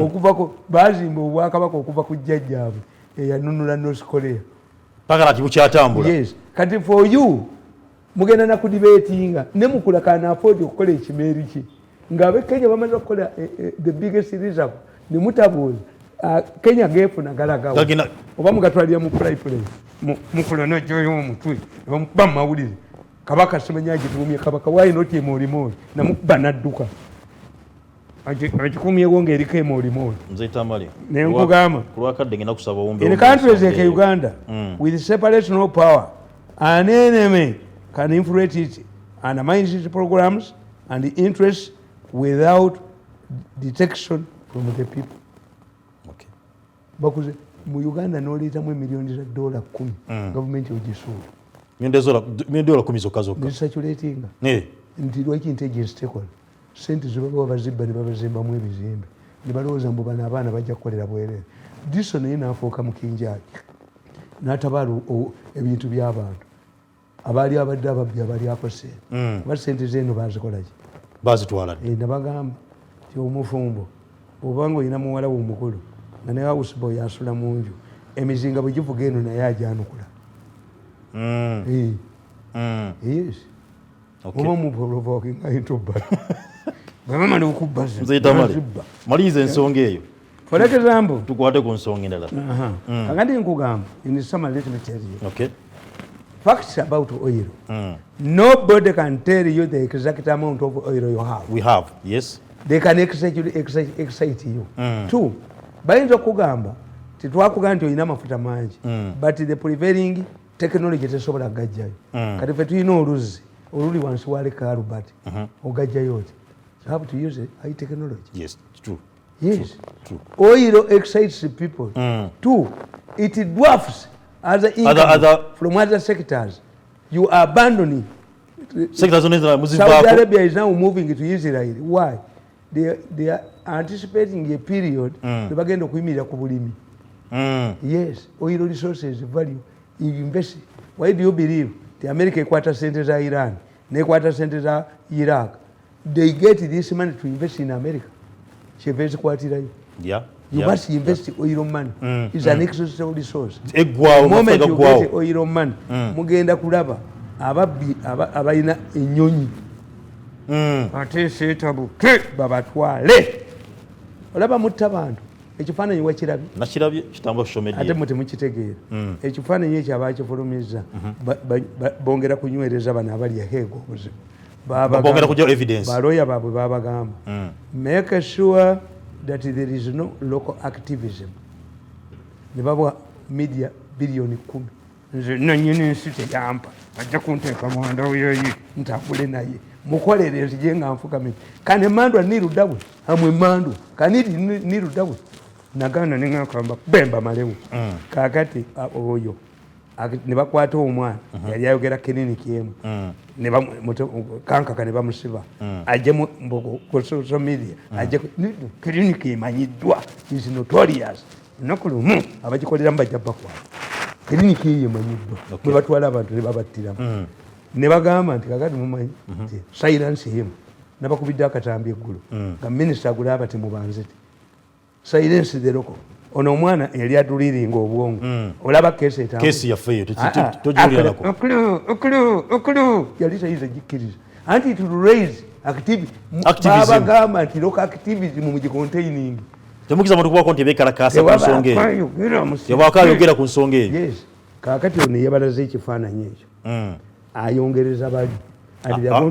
Okuvako baazimba obwakabaka okuva ku jjajjaabwe eyanunula North Korea. Pagala kibukyatambula. Yes. Kati for you mugenda na kudibetinga ne mukula kana afford okukola ekimeeri ki. Ng'abe Kenya bamaze okukola the biggest reserve ne mutabuuza Kenya geefuna galagawo. Oba mugatwalira mu pipeline. Mukula n'ojjoyo omutwe bamukuba mu mawulire. Kabaka simenya agituumye kabaka why not emorimori namukuba n'adduka. agikumyewo ng'eriko emolimoli nze Tamale nenkugamba kulwakadde ngenda kusaba ombe in countries like Uganda with separation of power an enemy can influence it undermine its programs and interests without detection from the people. Okay. Bakuze mu Uganda n'oleetamu emiliyoni za $10 gavumenti ogisuula $10 10 zokka nesatulatinga nti lwaki intelligence tekola sente zebaba bazibba ne babazimbamu ebizimbe ne balowooza mbu bano abaana bajja kukolera bwereere diso naye n'afuuka mukinjaali n'atabaala ebintu by'abantu abaali abadde ababbi abalyako sente kuba sente zeeno bazikolaki bazitwala nabagamba ti omufumbo obanga olina muwala we omukulu nga ne houseboy asula mu nju emizinga bwe givuga eno naye ajanukula yes oba muprovokinga intubba bwebamala okubba zibba maliriza ensonga eyo for example tukwate ku nsonga endala kakati nkugamba in summary let me tell you okay facts about oil nobody can tell you the exact amount of oil you have. We have, yes. They can excite you. Two, bayinza okugamba titwakugamba nti olina amafuta mangi but the prevailing technology tesobola gajjayo kati fe tulina oluzzi oluli wansi wa leka Albert ogajjayo oti you have to use high technology. Yes, true. Yes, true. Oil excites people. Two, it dwarfs other income from other sectors. You are abandoning sectors. Saudi Arabia is now moving to Israel. Why? They are anticipating a period they bagenda okuyimirira ku bulimi. Yes, oil resources value. You invest. Why do you believe the America ekwata sente za Iran nekwata sente za Iraq? They get this money to invest in America. Yeah. You must invest oil money. It's an extra resource. The moment you get oil money, mugenda kulaba ababbi abalina ennyonyi ate seetabuke babatwale olaba mutta bantu ekifaananyi wakirabye nakirabye kitamba social ate muti mukitegeera ekifaananyi ekyo abakifulumizza bongera kunywereza bano abali aheego obuzibu bongera kujja evidence balooya baabwe babagamba make sure that there is no local activism ne babwa media billioni 10 nze nanyini ensi teyampa ajja kunteeka mwanda weyoyi ntambule naye mukolere nzije nga nfukamire kane mandwa nirudabwe amwe mandu kaniri nirudabwe nagana ningakamba bemba malewo kakati oyo ne bakwata omwana yali ayogera kiriniki emu kankaka ne bamusiba ajje ku social media ajje kiriniki emanyiddwa is notorious nnaku lumu abagikoleramu bajja bakwata kiriniki eyo emanyiddwa bwe batwala abantu ne babattiramu ne bagamba nti kakati mumanyi silence him nabakubidde akatambi eggulu nga minisita agulaba temubanzete silence the local ono omwana yali atuliringa obwongo olaba kesi yafeeyo tojuliranako okulu yali tayiza gikkiriza anti to raise babagamba nti local activism mugicontaining temukiza muntu kubako nti bekalakasa ku nsonga eyo tebakayogera ku nsonga eyo. Yes, kakati ono yebalaze ekifaananyi ekyo ayongereza bali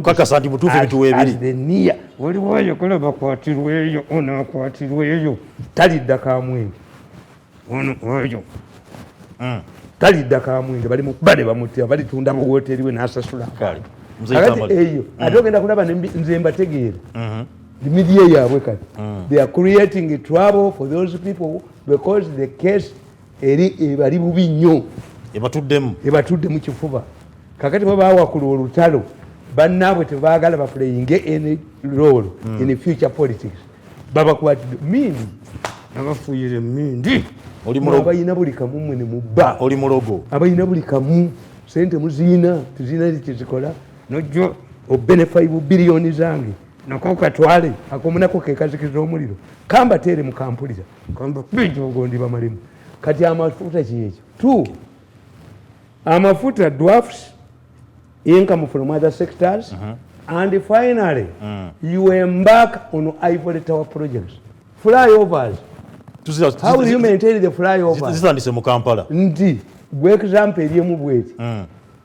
kakasa nti mutuufu ebituwa ebiri waliwo ayogera bakwatirweyo ono akwatirweyo talidda kamwenge ono oyo talidda kamwenge bali mukuba ne bamuttira balitunda mu woteri we n'asasula kakati eyo ate ogenda kulaba nze mbategeera media yaabwe kati they are creating trouble for those people because the case ebali bubi nnyo ebatuddemu kifuba kakati bwe bawakula olutalo bannaabwe tebaagala baplaying any role in future politics babakwatidde mindi abafuuyire mindi abayina buli kamu mwe ne mubba oli mulogo abayina buli kamu sente muziina tuzina zikizikola nojjo obenefa biliyoni zange nako katwale akomunako kekazikiza omuliro kamba tere mukampulira kamba bijogondi bamalimu kati amafuta kiyekyo two amafuta dwarfs income from other sectors and finally you embark on Ivory Tower projects flyovers. How do you maintain the flyovers? Zitandise mu Kampala nti bwe example eriemu bweti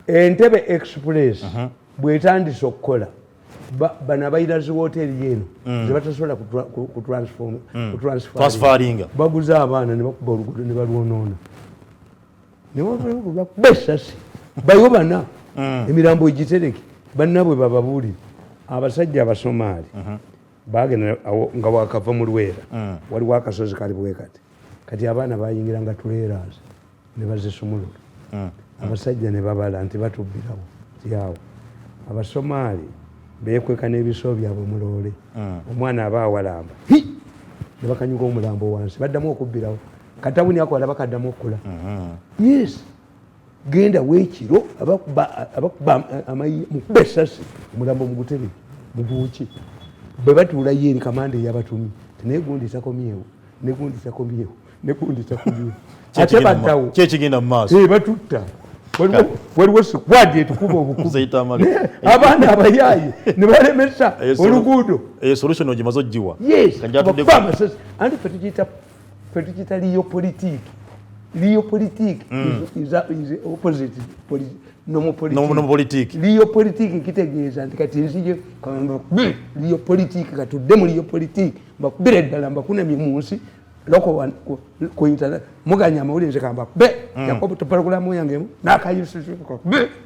Entebbe express bwetandise okukola bana bayira zi hoteli yeno ze batasobola kutransferinga baguza abaana ne bakuba oluguudo ne balwonoona ne bakuba essasi bayobana emirambo egitereke bannabwe bababuulire abasajja abasomaali bagenda nga wakava mu Lwera waliwo akasozi kali bwekati kati abaana bayingiranga tuleerazi ne bazisumulula abasajja ne babala nti batubbirawo tyawo abasomaali beekweka n'ebiso byabwe muloole omwana aba awalamba ne bakanyuga omulambo wansi baddamu okubbirawo katabuni akola bakaddamu okukula yes genda weekiro abakuba mukuba essasi omulambo mugutebe muguki bwe batuulayo eri kamanda eyabatumye naye gundi takomyewo negundi takomyewo negundi takomyewo ate baddawo kyekigenda mu maaso batutta waliwo sikwadi etukuba obukubu abaana abayaaye ne balemesa oluguudo solution ogimaze oggiwa bakuba amasasi anti fetugiyita liyo politiki is opposite normal politiki liyo politiki kitegeeza nti kati nzije liyo politiki katudde mu liyo politiki mbakubira eddala mbakunemye mu nsi loko ku internet muganya amawulire kamba yakobo topalagulamu yange nakayisusuko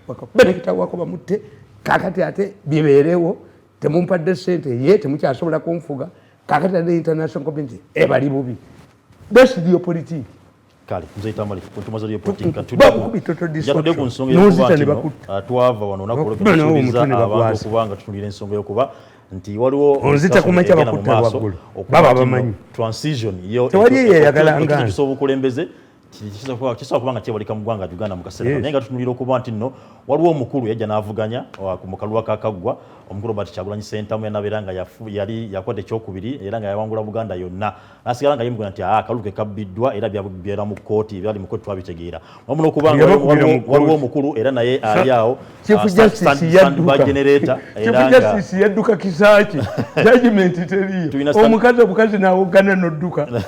bakubira ekitabo wako bamutte kakati ate bibeerewo temumpadde ssente ye temukyasobola kunfuga kakati ate international community ebali bubi that's liyo politiki kale nze Tamale kuntumaza liyo politiki jatudde ku nsonga y'okuba twava wano nakolokeza abantu okubanga tutulira ensonga y'okuba nti waliwo onzita kumacha bakutta waggulu baba bamanyi transition yo tewali yeyagalanga kisobokulembeze kisobola kubanga kyewalika mu ggwanga Uganda mu kaseera naye nga tutunulira okuba nti nno waliwo omukulu yajja n'avuganya mu kalwa kakaggwa omukulu Robert Kyagulanyi Ssentamu yanabeera nga yali yakwata ekyokubiri era nga yawangula Buganda yonna nasigala nga yemuga nti akaluke kabbiddwa era byabeera mu kkooti byali mu kkooti twabitegeera wamu n'okubanga waliwo omukulu era naye ali awo standby generator era nga justice yadduka kisaaki judgment teriyo omukazi n'awogana n'odduka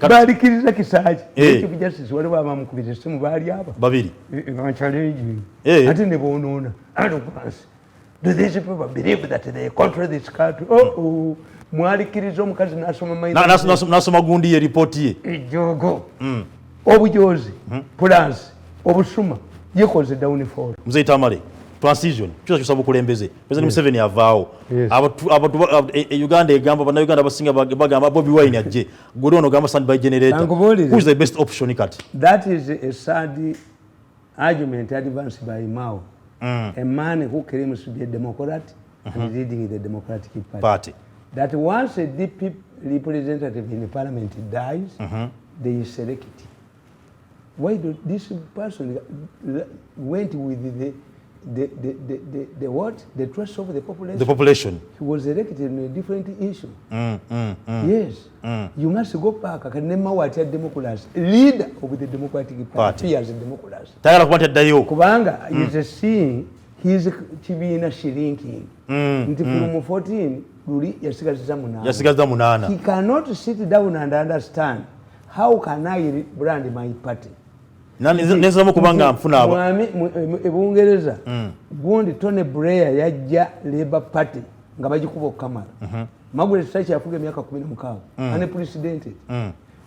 balikiriza kisaaki chief justice waliwo abamukubira essimu baali aba babiri challenge ate ne boonoona do these people believe that they control this country mwalikiriza omukazi nasoma gundi ye ripooti ye ejogo obujozi pulansi obusuma yekoze downfall mzee Tamale transition kyusa kyusa bukulembeze President Museveni avaawo abantu Uganda egamba bana Uganda basinga bagamba Bobi Wine ajje gwe ono gamba standby generator who is the best option kati that is a sad argument advanced by Mao a man who claims to be a Democrat and leading the Democratic Party that once a DP representative in the parliament dies they select it. Why do this person went with the what? The trust of the population. The population. He was elected in a different issue. Yes. You must go back. Akanema watia democracy. Leader of the Democratic Party as a democracy. Tayala kuwatia dayo. Kubanga is seeing his chibina shrinking. Nti from 14 luli yasigaza munana. Yasigaza munana. He cannot sit down and understand how can I brand my party. Neza mukubanga mfuna abo mwami ebungereza gundi Tony Blair yajja Labour Party nga bagikuba okamala Margaret Thatcher yafuga emyaka 16 ane president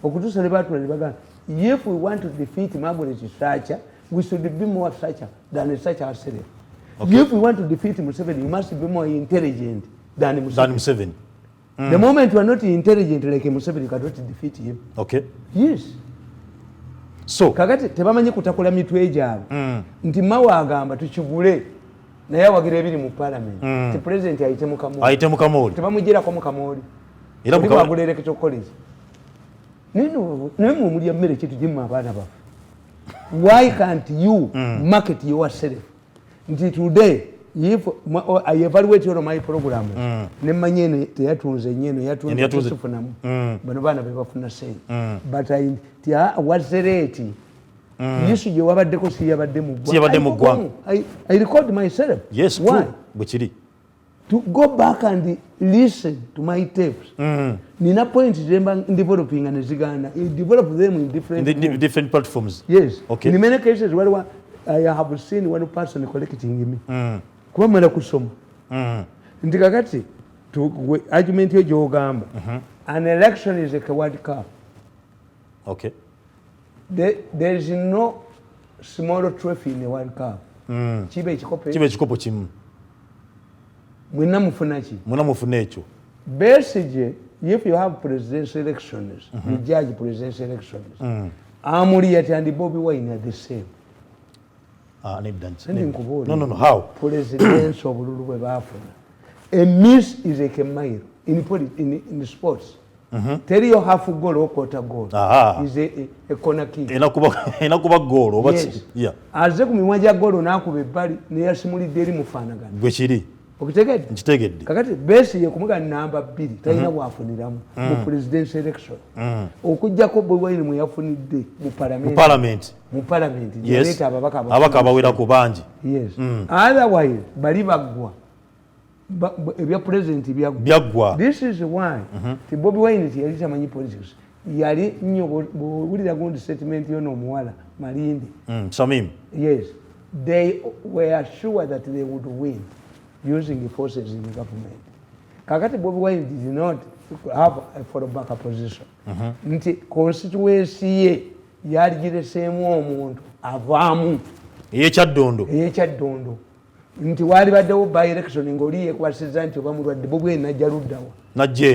okutusa ne batula ne bagamba if we want to defeat Margaret Thatcher we should be more Thatcher than Thatcher herself. If we want to defeat Museveni we must be more intelligent than Museveni. The moment you are not intelligent like Museveni you cannot defeat him. Okay. Yes. So kakati tebamanyi kutakola mitwe gyabwe nti Mao agamba tukigule naye awagira ebiri mu parliament ti president ayite mu kamoli tebamugirako mu kamoli era bagula electoral college naye mumulya mmere kitugimma abaana bafe. Why can't you market yourself nti today if I evaluate your my program nemanyi eno teyatunze nyeno yatunze tufunamu bano bana bebafuna sente but wazereti yesu gye wabaddeko siyabadde mu ggwanga. I record myself. Yes, why bwekiri to go back and listen to my tapes. Nina points zemba developing and zigana develop them in different platforms. Yes. Okay. In many cases where I have seen one person collecting me kuba mala kusoma nti kakati argument yo gyogamba an election is like a World Cup. Okay. There is no small trophy in the World Cup. Chibe ekikopo kimu. Mwina mufuna ekyo. Basically, if you have presidential elections, you judge presidential elections. Amuriat and Bobby Wine are the same. No. How? Presidents of Africa. A miss is like a mile in sports. Tell you half a goal or quarter goal is a corner kick. Enakuba goal. Yes. Yeah. As if we want a goal on Akube near Simuli Dairy Mufanagan. Gwechiri. Nchitegedde. Kakati base ye kumuga namba 2 talina bwafuniramu mu presidential election. Okujjako Bobi Wine mu yafunidde mu parliament. Yes. Abaka abawera ku bangi. Yes. Otherwise bali bagwa. Ebya president byagwa. This is why Bobi Wine yali tamanyi politics. Yali nnyo bulira gundi statement yono omuwala Malindi. Samim. Yes. They were sure that they would win using the forces in the government. Kakati Bobi Wine did not have a fallback position. Nti constituency ye yagireseemu omuntu avaamu eyekyaddondo nti wali baddewo by election ng'oli yekwasiza nti oba mulwadde Bobi Wine najja luddawa.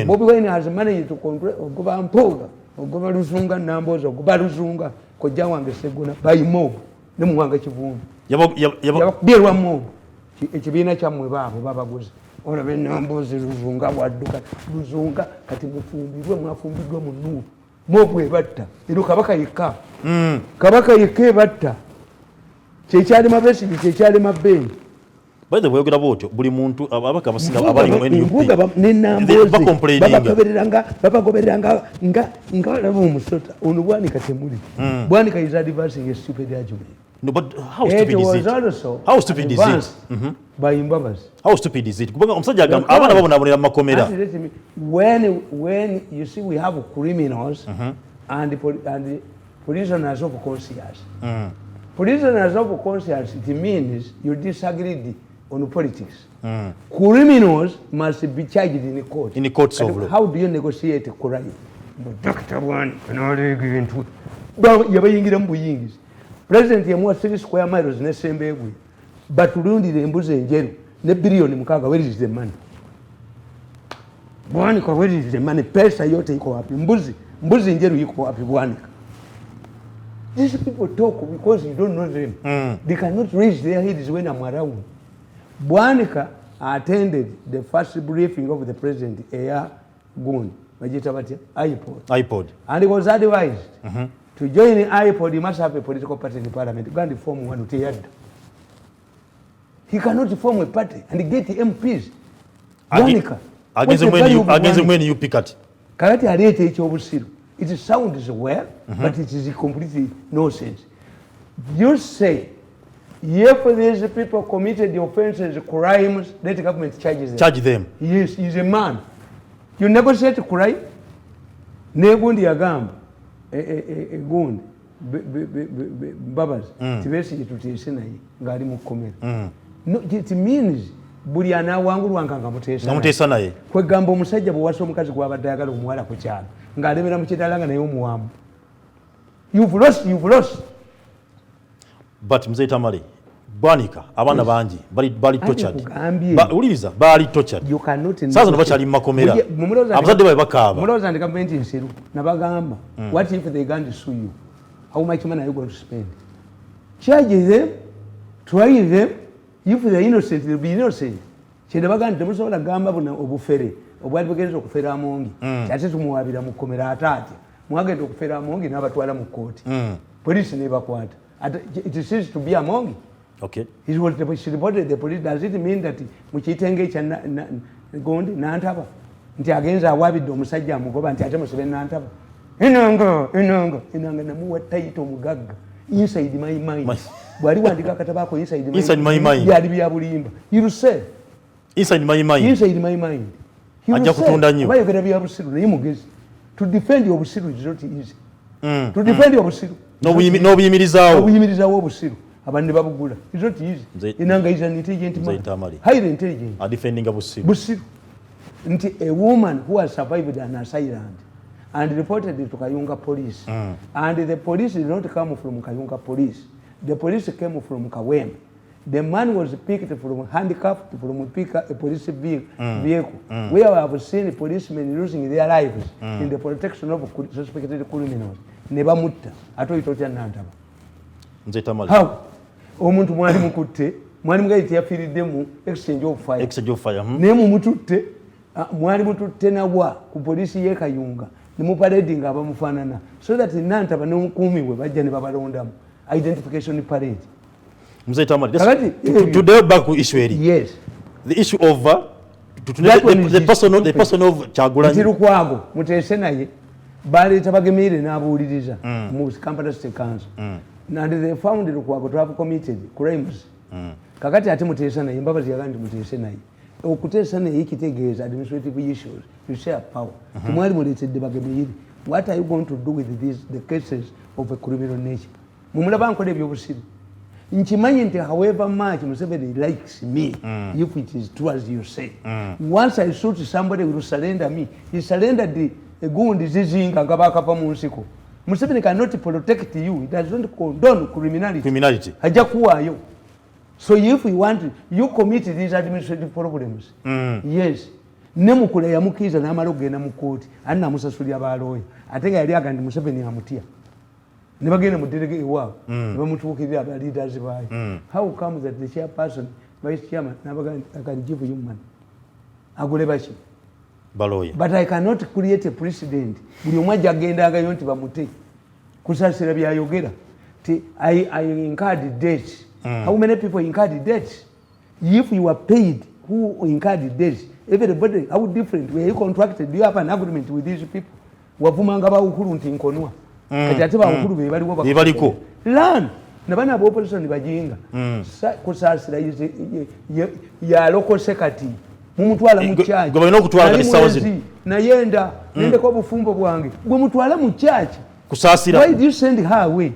Bobi Wine has managed to control ogoba Mpuuga, ogoba Luzunga Nambooza, ogoba Luzunga kojja wange Sseggona by mob ne Muwanga Kivumbi yabakubirwa mob. Ekibiina kyammwe baabo babaguzi olabe Namboozi Luzunga bwadduka Luzunga kati mwafumbiddwa mu Nuuru mob ebatta ero kabaka yekka ebatta kyekyali Mabesigi kyekyali Mabbenyi. By the way, ogera bwotyo buli muntu abaka abasinga abali mu NUP ne Namboozi babagobereranga nga olaba omusota ono Bwanika temuli. Bwanika is advancing a stupid argument. No, but how stupid is it? How stupid is it? By Mbabazi. How stupid is it? Kubanga omusajja agamba abana babonabonera mu makomera. When you see we have criminals and prisoners of conscience. Prisoners of conscience, it means you disagreed on politics. Criminals must be charged in the court. In the courts of law. How do you negotiate crime? Dr. One, yabayingira mu buyingizi. President yamuwa 3 square miles ne Sembegwe batulundire embuzi enjeru ne bilioni 6. Where is the money? Bwanika, where is the money? Pesa yote iko wapi? Mbuzi njeru iko wapi Bwanika? These people talk because you don't know them. They cannot raise their heads when I'm around. Bwanika attended the first briefing of the president, Air Gun, iPod. And he was advised to join the iPod, he must have a political party in the parliament. You can't form one. He cannot form a party and get the MPs. Bwanika. Against when you pick at. Kakati alete ekyobusiru. It sounds well, but it is completely nonsense. You say, if these people committed the offenses, crimes, let the government charge them. Yes, he's a man. You negotiate crime. Negundi yagamba. Gundi. Babas. Tibesi jitutese naye. Ngali mukomera. No, it means buli anawangulwanga ngamutesa naye. Kwegamba omusajja bw'awasa omukazi gw'abadde ayagala omuwala ku kyalo. Ng'alemera mu kitala naye omuwamu. You've lost. But Mzee Tamale, Bwanika, abana bangi bali tortured. Uliriza bali tortured. You cannot. Sasa nabachali makomera. Abazadde babe bakaba. Muloza and government nsiru nabagamba. What if they going to sue you? How much money are you going to spend? Charge them, try them. If they're innocent, they'll be innocent. Chedabaganda temusobola gamba buna obufere. Obwali bugenda okufera amongi. Ate tumuwabira mu komera ataate. Mwagenda okufera amongi n'abatwala mu kooti. Police ne bakwata. It is to be amongi. Okay. He was reported the police. Does it mean that mukitenge kya gondi nantaba? Nti agenza awabidde omusajja amugoba nti ate musibe nantaba. Enanga namuwa taito mugagga. Inside my mind. Bwali wandika katabako inside my mind. Yali bya bulimba. You say inside my mind. Inside my mind. Ajja kutunda nnyo. Bayogera bya busiru naye mugezi. To defend your busiru is not easy. To defend your busiru. No buyimirizaawo obusiru. abandi babugula. It's not easy. Inanga is an intelligent man. Highly intelligent. Defending a Busiru. Busiru. A woman who has survived an asylum and reported it to Kayunga police. And the police did not come from Kayunga police. The police came from Kawem. The man was picked from handcuffed from a police vehicle. We have seen policemen losing their lives in the protection of suspected criminals. Never mutta. Atoitotya nantaba. Tamale. How? Omuntu mwali mukutte, mwali mugaiti yafiiriddemu exchange of fire. Exchange of fire. Nemu mututte, mwali mututte nabwa ku police ye Kayunga. Nimu parading abamufaanana. So that nantaba n'omukuumiwe bajja ne babalondamu. Identification parade. Tamale, today back to issue eri. Yes. The issue of the person of Kyagulanyi. Ntirukwago muteese naye baleeta bagemeire n'abuuliriza mu Kampala State Council. And they found Lukwago to have committed crimes. Kakati ate muteesa naye mbabazi yagandi muteese naye. Okuteesa naye kitegeeza administrative issues. You share power. Tumwali muleetedde bagemeire. What are you going to do with the cases of a criminal nature? Mumulaba nkola ebyobusiru. Nchimanyi nti however much Museveni likes me, if it is true as you say. Once I shoot somebody who will surrender me, he surrendered the gundi zizinga ngabakapa mu nsiko. Museveni cannot protect you. He does not condone criminality. Haja kuwayo. So if you want, you commit these administrative problems. Yes. Nemukula yamukiza n'amala okugenda mu kooti anna musasulya balooya ate nga yali agandi Museveni amutia. Ne bagenda mu derege ewaabwe ne bamutuukirira aba leaders baayo. How comes that the chairperson, vice chairman n'abaganda I can give you money agule baki balooya? But I cannot create a precedent. Buli omu ajja agendagayo nti bamute kusaasira byayogera ti I incurred debt. How many people incurred debt? If you are paid, who incurred debt? Everybody, how different? Were you contracted? Do you have an agreement with these people? Wavumanga bawukulu nti nkonwa kati ate bawukulu be baliko land nabana abo opposition bajinga kusaasira ya local secretary mumutwala mu church gwe okutwala kati sawazi nayenda nende ko bufumbo bwange gwe mutwala mu church kusaasira. Why do you send her away?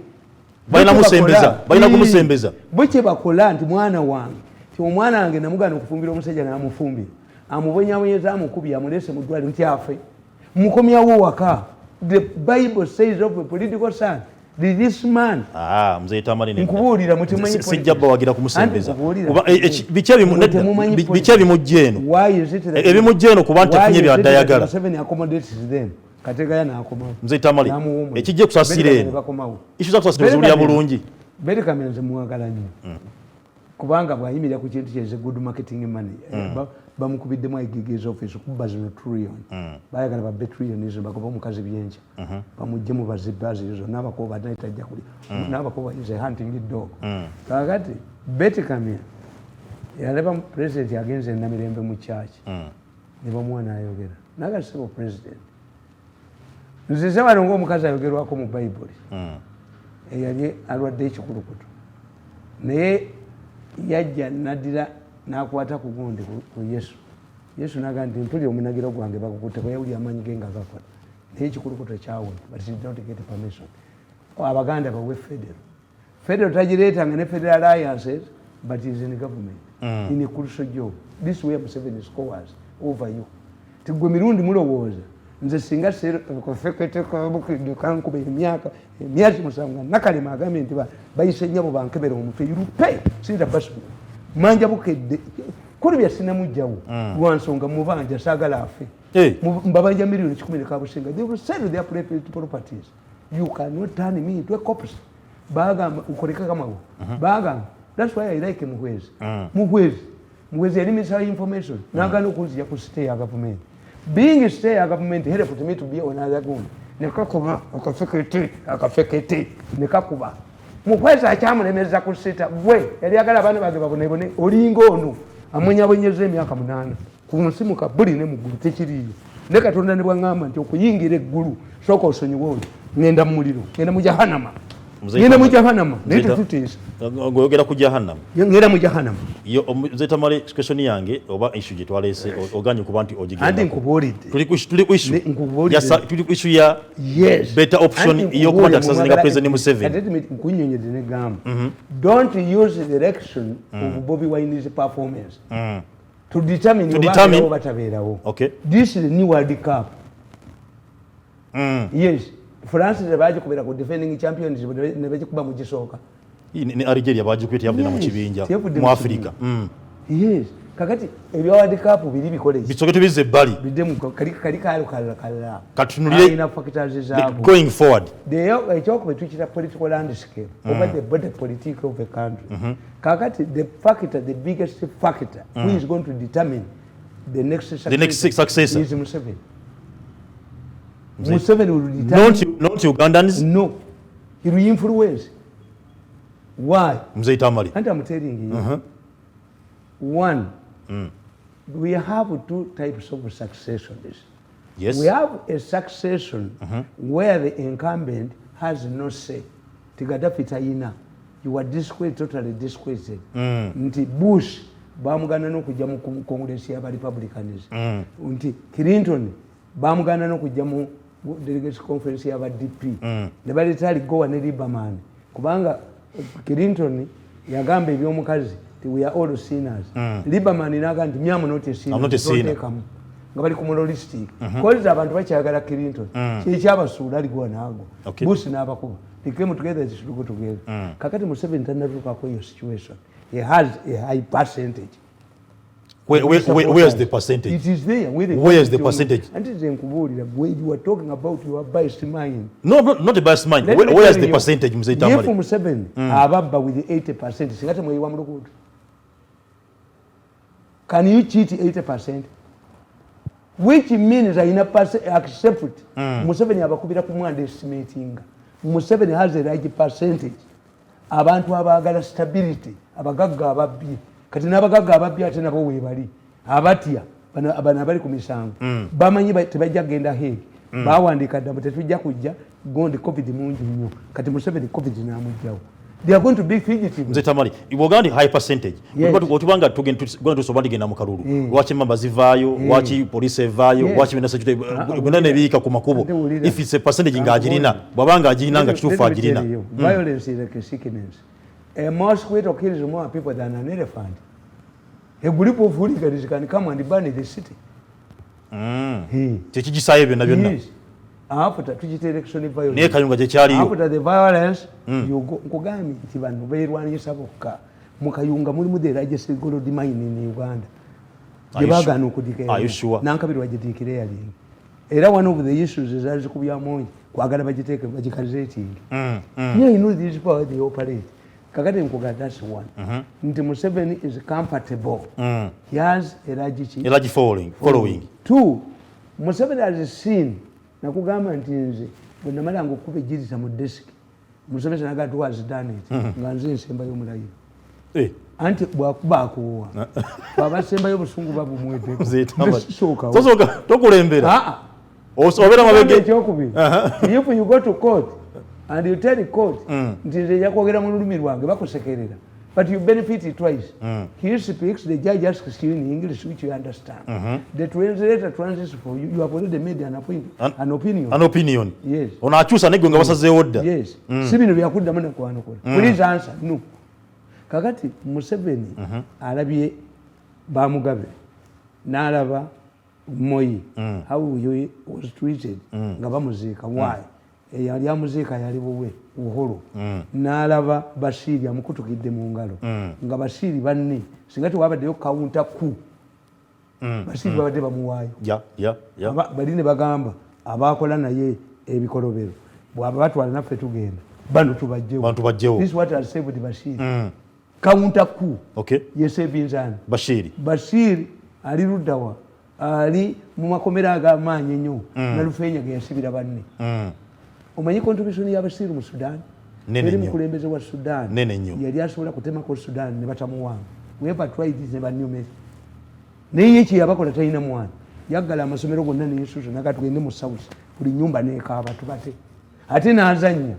Balina kumusembeza bwe bakola nti mwana wange ti omwana wange namugana okufumbira omusajja n'amufumbira amubonyabonyeza amukubi amulese mu ddwaliro nti afe mukomyawo waka. The Bible says of a political son, this man. Mzee Tamale ne. Nkubuulira mutemanyi sijjabba wagira kumusembeza. Kuba biche bimujjeno. Why is it that ebimujjeno kuba ntafunye byadayagala. 7 accommodates them. Kategaya na akomawo. Mzee Tamale ekijje kusasira eno. Issue za kusasira zuli bulungi. Beri kamenze muwagala nnyo. Kubanga bwayimirira ku kintu kyeze good marketing money. Bamukubiddemu egigezo office kuba zino trillion. Bayagala ba trillion izo bakoba mukazi byenja. Bamujjemu bazibazi izo n'abakoba nayitajja kuli. N'abakoba is a hunting dog. Kakati Betty Kamya yaleba president agenze Namirembe mu church. Ne bamwana ayogera. Nagasebo president. Nzize balongo omukazi ayogerwako mu Bible. Eyali alwadde ekikulukutu. Naye yajja nadira nakwata ku gundi ku Yesu. Yesu nagandi mpuli omunagiro gwange bakukutte ko yawuli amanyi genga gakola. Naye ekikulukutu kyawe but she did not get permission. Abaganda bawe federal tajireetanga ne federal alliances but is in government. In a crucial job. This way Museveni scores over you. Tigwe Mirundi mulowooza nze singa kofekete kabukide kankube emyaka musanga nakalema agambe nti bayise nyabo bankebera omutwe yurupe sinda basu manja bukedde kuri byasina mujjawo lwansonga mubanja sagala afe mbabanja milioni 10 kabusinga they will sell their private properties. You cannot turn me into a corpse. Baga ukoreka kama go baga. That's why I like muhwezi yali misa information nagano kuzi ya stay a government. Being stay a government helped me to be on other gun. Nekakuba akafekete nekakuba mukweza akyamulemeza kusita bwe yali agala bana bage babonebone olingo ono amwenyabonyeza emyaka 8 ku musimu kabuli ne mugulu tekiriyo ne Katonda ne bwangamba nti okuyingira eggulu soko osonyiwo ngenda mu muliro ngenda mu jahannama ngenda mu jahannama naye tetutiisa ng'oyogera ku jahannama ngenda mu jahannama yo Mzee Tamale question yange oba issue gye twaleese oganye kuba nti ogigenda anti nkubuulidde tuli ku issue ya better option y'okuba nti akusazinga President Museveni nkunyonyedde ne gamba don't use the election of Bobi Wine's performance to determine oba batabeerawo. This is the new World Cup. Yes, France tebagikubira ku defending champions ne bagikuba mu gisooka. Ne Algeria bagikubira yabudde na mu kibinja mu Africa. Yes, kakati ebya World Cup biri bikole bisoke tubize bali bidemu kali kala katunulire ina factors zabo going forward ekyokuba tukira political landscape over the better politics of the country. Kakati the biggest factor who is going to determine the next successor is Museveni. Museveni will determine not Ugandans. No, he will influence. Why? Mzee Tamale, and I'm telling you, one, we have two types of successions. Yes, we have a succession where the incumbent has no say. Tigadapitaina, you were disquieted, totally disquieted. Nti Bush bamugana n'okujja mu Congress y'aba Republicans. Nti Clinton bamugana n'okujja mu delegate conference y'aba DP. Ne baleeta Gowa ne Lieberman kubanga Clinton yagamba ebyomukazi ti we are all sinners. Lieberman n'agamba nti I'm not a sinner. Nga bali ku moralistic. Kozi abantu bakyagala Clinton. Kyabasuula aligo naago. Bush n'abakuba. They came together, they should go together. Kakati Museveni tanaruka your situation. He has a high percentage. Where's the percentage? It is there. Where's the percentage? And you were talking about your biased mind. No, not a biased mind. Where's the percentage, Mzee Tamale? If Museveni ababa with 80%, singate mwe wa mulukudu. Can you cheat 80%? Which means I accept it. Museveni abakubira kumwanda estimating. Museveni has a large percentage. Abantu abagala stability, abagagga ababbi. Kati n'abagagga ababbi ate nabo weebali. Abatya bana bali ku misango. Bamanyi tebajja genda Hague. Bawandika ddamu tetujja kujja gondi COVID mungi nnyo. Kati Museveni COVID n'amugjawo. They are going to be fugitives. Mzee Tamale, Uganda high percentage. Otubanga tugenda tusoma ndigenda mu kalulu. Lwaki mamba zivaayo, lwaki police evaayo, lwaki bina security gonna ne biika ku makubo. If it's a percentage ng'agirina, bwabanga agirina nga kituufu agirina. Violence is like a sickness. A mosquito kills more people than an elephant. A group of hooligans can come and burn the city. Tekigisaayo byonna byonna. After election violence. Naye kayunga gye kyaliyo. After the violence, you go nkugambye nti bano beerwanyisa bokka. Mu kayunga mulimu the largest gold mine in Uganda. Gye baagaana okudika. Are you sure? Nankabirwa gye declaring. Era one of the issues is kubyamu kwagala bagiteeke bagikalizeeting. Yeah, you know these people they operate. Kakati nkugamba that's one. Nti Museveni is comfortable. He has a large following. Two, Museveni has seen nakugamba nti nze bwe namala ng'okuba ejjirisa mu desiki Museveni naga towards done it nga nze ensemba y'omulayiro anti bw'akuba akuwa bw'aba nsemba y'obusungu babumwedde sosoka tokulembera obeera mabege ekyokubiri if you go to court and you tell the court nti nze nja kwogera mu lulimi lwange bakusekerera but you benefit twice. He speaks, the judge asks you in English, which you understand. The translator translates for you. You have already made an opinion. An opinion. Yes. Onakyusa ne gwe nga basazeewo dda. Yes. Si bino byakuddamu nakwanukula. Please answer. No. Kakati Museveni alabye Bamugabe n'alaba Moi how he was treated nga bamuziika. Why? Eyali amuziika yali buwe Uhuru n'alaba Bashiri amukutukidde mu ngalo nga Bashiri banne singa tewabaddeyo kawunta ku Bashiri babadde bamuwaayo bali ne bagamba abaakola naye ebikolobero bw'aba batwala naffe tugenda bano tubajjewo. This is what has saved Bashiri. Kawunta ku yesevinzani Bashiri ali luddawa ali mu makomera ag'amaanyi ennyo Nalufeenya ge yasibira banne. Omanyi contribution y'Abasiru mu Sudan? Eri mukulembeze wa Sudan yali asobola kutemako Sudan ne batamuwanga. Weba tried this ne banyume. Naye eki yabakola talina mwana. Yaggala amasomero gonna ne Yesusu naga tugende mu South. Buli nyumba n'ekaaba tubate. Ate n'azannya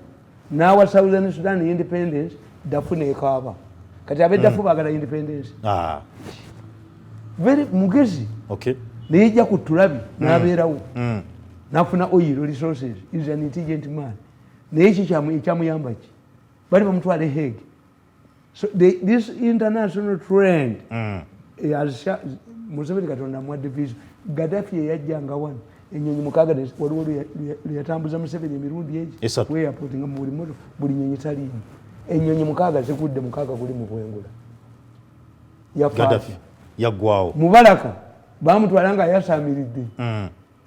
n'awa Southern Sudan independence Darfur n'ekaaba kati ab'eddafu baagala independence very mugezi neyijja ku ttulabi n'abeerawo n'afuna oil resources is an intelligent man naye ekyamuyamba ki bali bamutwale Hague. So this international trend Museveni katonda mwadde visa Gaddafi yajjanga wano ennyonyi mukaaga waliwo lweyatambuza Museveni emirundi egi weyapotinga mu buli moto buli nyonyi taliimu ennyonyi mukaaga zikudde mukaaga kuli mu kwengula Gaddafi yaggwawo Mubaraka bamutwala nga yasaamiridde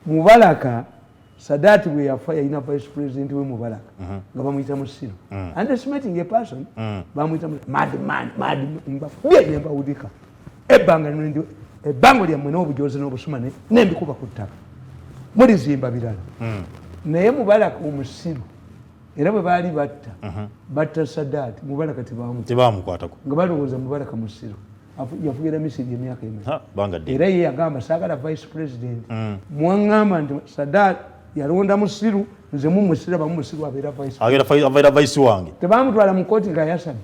Mubaraka Sadat bwe yafa yalina vice president we Mubaraka nga bamuyita Musiru underestimating a person bamuyita madman mbawudika ebbanga lyammwe n'obujozi n'obusuma n'embikuba ku ttaka mulizimba birala naye Mubaraka omusiru era bwe baali batta Sadat Mubaraka tebamukwatako nga balowooza Mubaraka musiru yafugira Misiri emyaka emeka era ye yagamba saagala vice president mwaŋŋamba nti Sadat yalonda musiru nze mumusira bamusiru abeera vice wange tebamutwala mu kooti nga yasabye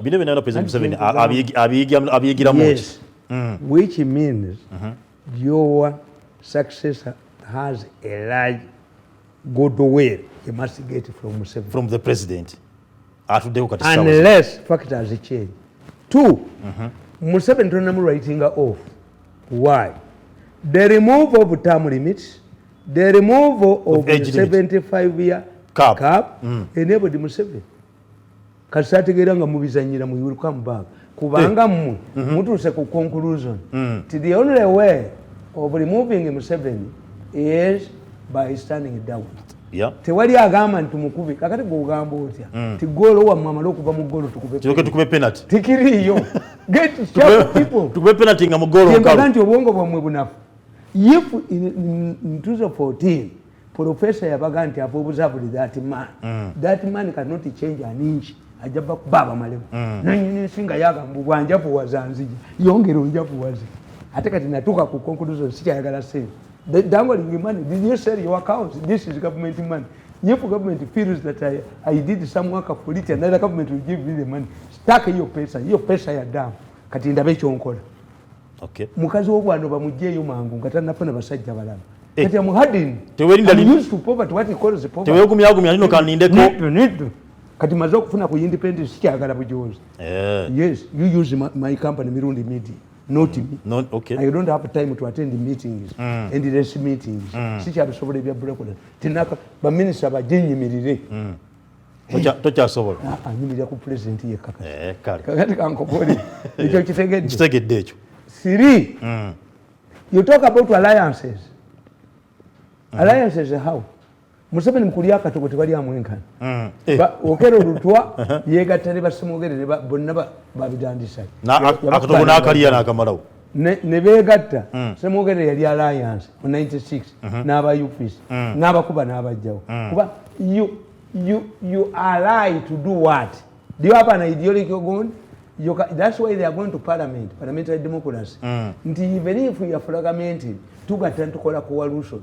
bino binaera President Museveni abiyigiramu which means your successor has a large goodwill you must get from Museveni from the president unless factors change. Two, Museveni tonamu writing off. Why? The removal of term limits, the removal of the 75-year cap enabled Museveni. Kasategera nga mubizanyira mu will come back. Kubanga mutuse ku conclusion. The only way of removing Museveni is by standing down. Tewali agamba nti mukubi kakati gogamba otya ti golo wa mama lokuva mu golo tukube penalty tikiriyo get sharp people tukube penalty nga mu golo nkalo nti obwongo bwamwe bunafu if in 2014 professor yabaga nti abobuzabuli that man cannot change an inch ajaba baba malevu nanyini singa yagamba bwanjavu wazanzije yongero njavu wazi ate kati natuka ku conclusion sikyayagala save. The dangling money, did you sell your accounts? This is government money. If government feels that I did some work for it, another government will give me the money. Stack your pesa ya damu. Kati ndabecho onkola. Okay. Mukazi w'obwano bamujjeyo mangu ngatanafuna basajja balala. Kati amuhadini. I'm used to poverty, what he calls the poverty. Tewegumya nino kanindeko. Kati maze okufuna ku independence kyagala bujozi. Yes, you use my company Mirundi Media. Not me. Okay. I don't have time to attend the meetings and the rest meetings. Sikyabisobola ebya breakdown. Tinaka ba minister bajinyimirire. Tocha sobola. Nyimirira ku president ye kaka. Kale. Kakati kankopoli. Ekyo kitegedde ekyo. Three. You talk about alliances. Alliances how? Museveni mkulya akatogo tebali amwenkana. Okero lutwa yegattane basemogerere bonna babidandisa. Akatogo n'akaliya n'akamalawo. Ne beegatta semogerere yali alliance mu 96 n'aba UPC n'abakuba n'abajjawo. Kuba you ally to do what? Do you have an ideological goal? That's why they are going to parliament, parliamentary democracy. Nti even if we are fragmented, tugatta tukola coalition.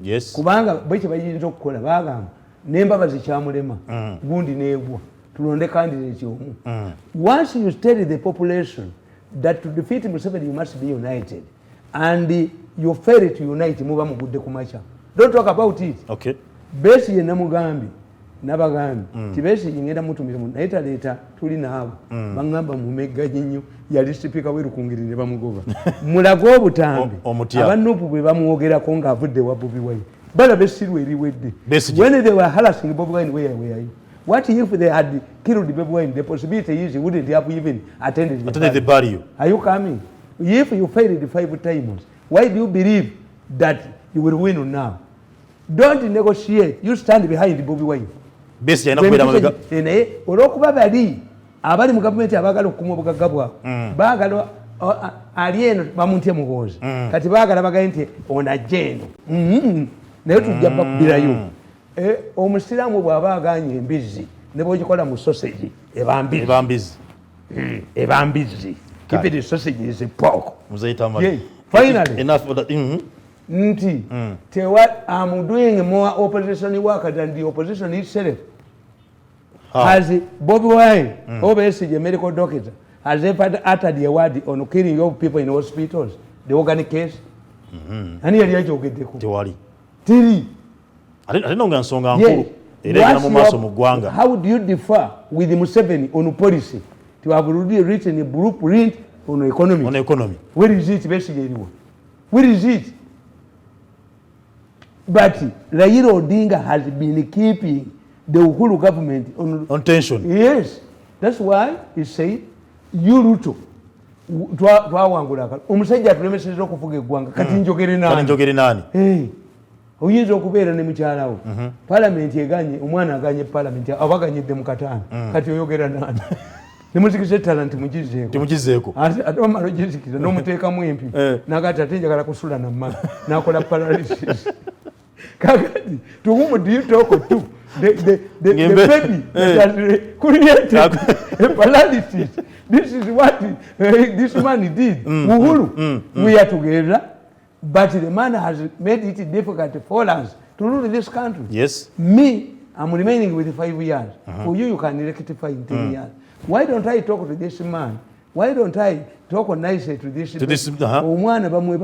Yes. Kubanga bwe bayinza okukola bagamba n'embabazi kyamulema gundi neegwa tulonde candidate omu. Once you tell the population that to defeat Museveni you must be united and you fail to unite muba mugudde ku macha. Don't talk about it. Okay. Besi ye namugambi nabagambi tibesi ngenda mutumire mu naita leta tuli naabo bangamba mu meggaji nnyo yali speaker werukungirire bamugoba mulago obutambi abanupu bwe bamuwogerako nga avudde wa Bobi Wine bala besirwe eriwedde when they were harassing Bobi Wine where are you? What if they had killed Bobi Wine? The possibility is he wouldn't have even attended the burial. Are you coming? If you failed 5 times, why do you believe that you will win now? Don't negotiate. You stand behind Bobi Wine. Besi yana kubera mabega. Olwokuba bali abali mu government abagala okuma obugagga bwabwe baagala ali eno bamuntye muhoozi kati baagala bagaye nti onajjeeno naye tujja bakubirayo omusiraamu bw'aba aganye embizzi ne bwogikola mu sausage ebambizi keep it sausage is a pork. Muzayita amali. Finally enough for that. nti I'm doing more opposition work than the opposition itself. Has Bobby Wine, obviously a medical doctor, has ever uttered a word on killing your people in hospitals, the organic case? And here you get the Tiwali. I didn't know Gansonga. How do you differ with the Museveni on policy to have already written a blueprint on economy? On economy. Where is it basically? Where is it? But Raila Odinga has been keeping the Uhuru government on tension. Yes. That's why he said, you Ruto, twawangulaka omusajja atulemeseza okufuga eggwanga kati njogere nani oyinza okubeera ne mukyalawo palamenti eganye omwana aganye palamenti abaganyidde mu kataano kati oyogera nani nemuzikisa ettala nti mugizeeko ate omala ogizikira n'omuteekamu empi nagati ate njagala kusula nammala nakola paralysis kakati to whom do you talk to? The baby that has created a paralysis. This is what this man did. Uhuru, we are together, but the man has made it difficult for us to rule this country. Yes. Me, I'm remaining with 5 years. For you, you can rectify in 10 years. Why don't I talk to this man? Why don't I talk nicely to this omwana bamwe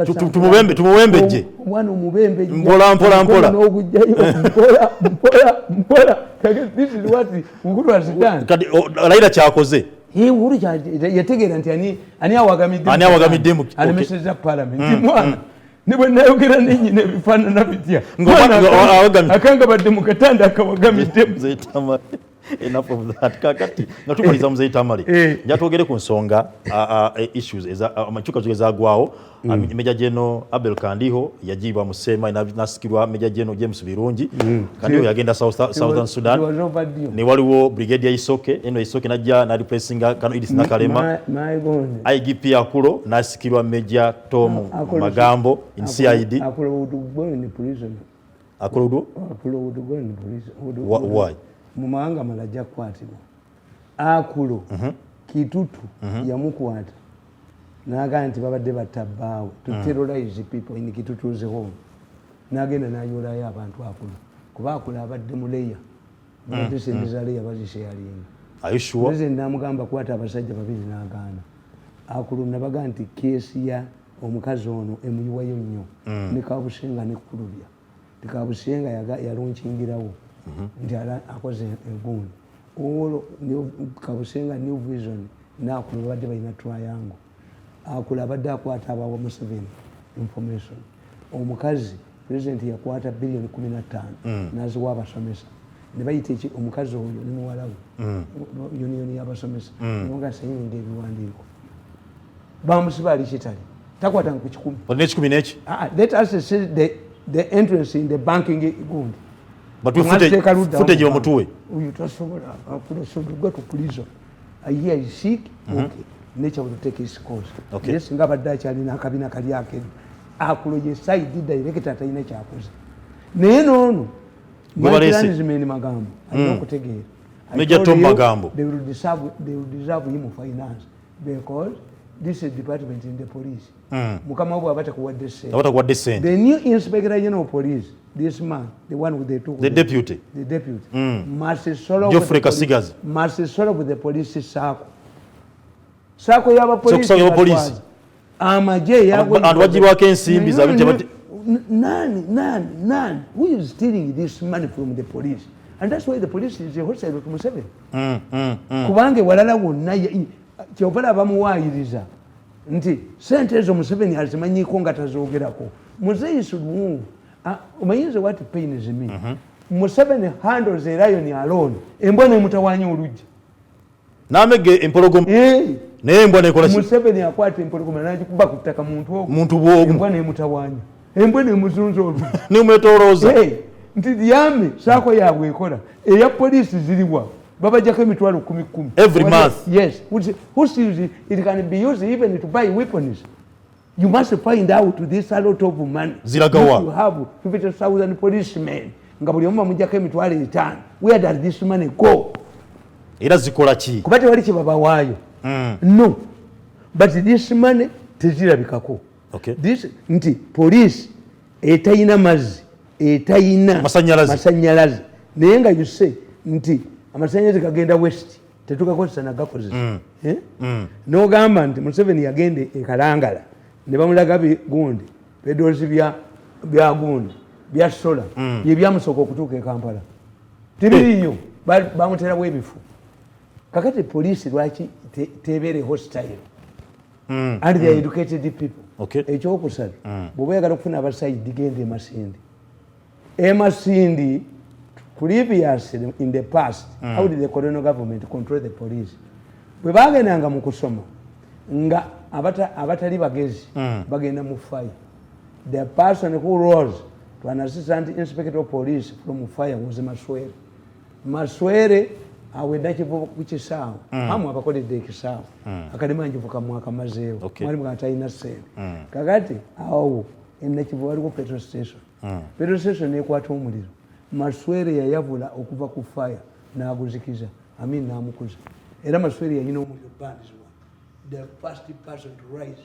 tumuwembeje omwana omubembeje mpola this is what Uhuru has done. Kadi Raila kyakoze Uhuru yategeera nti ani awagamidde alemeseza parliament mwana nibwe nayogera nenyina ebifaanana bitya akanga badde mu katanda akawagamidde enough of that kakati nga tumaliriza muzeyi Tamale nja twogere ku nsonga issues amakyuka zagwawo Meja General Abel Kandiho yajiibwa mu Sema nasikirwa Meja General James Birungi Kandiho yagenda Southern Sudan ne waliwo Brigadier Isoke Isoke najja na replacinga Kano Idris Nakalema IGP Akulo nasikirwa Meja Tom Magambo in CID Akulo why mumawanga malajja kwatibwa Akulo Kitutu yamukwata n'agamba nti babadde batabbaawe to terrorize people in Kitutu's home n'agenda n'anyulayo abantu Akulo kuba Akulo abadde mu leya babadde sente za leya bazisheyalinga. Are you sure? President n'amugamba kwata abasajja babiri n'agaana. Akulo nabaga nti keesi ya omukazi ono emuyiwayo nnyo ne Kabusenga ne Kulubya Kabusenga yalunchingirawo nti akoze egundi olwo Kabusenga New Vision n'Akulo babadde balina triangle. Akulo abadde akwata abawa Museveni information. Omukazi president yakwata billion 15 naziwa abasomesa ne bayita omukazi oyo ne muwala we union y'abasomesa nonga sayinga ebiwandiiko bamusiba ali kitali takwata ku 10 let us see the entrance in the banking gundi but we footage omutuwe uyu tasobola Akulo should go to prison. I hear is sick. Okay, nature will take his course. Okay. Yes, ngaba dacha ali nakabina kali yake Akulo ye side direct atayina kyakoze naye nono management magambo anokutegeera Meja Tom Magambo they will deserve him finance because this is department in the police mukama wabo abatakuwadde sente. The new inspector general of police, this man, the one with the deputy must solve Geoffrey Kasigazi must solve the police sako yaba police amaje yabo and wajibwako ensimbi zabite none who is stealing this money from the police, and that's why the police is hostile to Museveni kubange walala wonna kyobala bamuwayiriza nti sente ezo Museveni azimanyiko nga tazoogerako. Muzeyi should move. Umayinza what pain is me. Museveni handles a lion alone. Embona emutawanya olujja namege empologoma naye embwa nekola ki? Museveni akwata empologoma n'agikuba ku ttaka muntu bwomu embwa n'emutawanya embwa n'emuzunza olujja n'emwetolooza nti dyame saako yaabwe ekola eya poliisi ziriwa babajjako emitwalo 10 every month. Yes, who sees it can be used even to buy weapons. You must find out this a lot of money. Ziragawa. You have 50,000 policemen nga buli omu bamujjako emitwalo 5. Where does this money go? Era zikola ki? Kuba tewali kye babawaayo. No, but this money tezirabikako. Okay. This nti police etayina mazzi etayina masanyalaze naye nga yuse nti amasanyalaze kagenda west tetukakozesa nagakozesa nogamba nti Museveni yagende ekalangala ne bamulaga gundi pedozi bya gundi bya sola yebyamusooka okutuuka e Kampala tibiriyo bamuterawo ebifu kakati poliisi lwaki tebere hostile and they are educated people ekyokusatu bw'oba oyagala okufuna abasayidi genda Masindi previously in the past how did the colonial government control the police bwe bagendanga mu kusoma nga abatali bagezi bagenda mu fire the person who rose to an assistant inspector of police from fire was Maswere awedde kivubo ku kisaawe hamu abakoledde ekisaawe akadima njivu kamwaka mazeewo mwali mukatalina ssente kakati awo enakivu waliwo petrol station ekwata omuliro Maswere yayavula okuva ku fire n'aguzikiza n'amukuza era Maswere yalina omuliro bandizibwa the first person to rise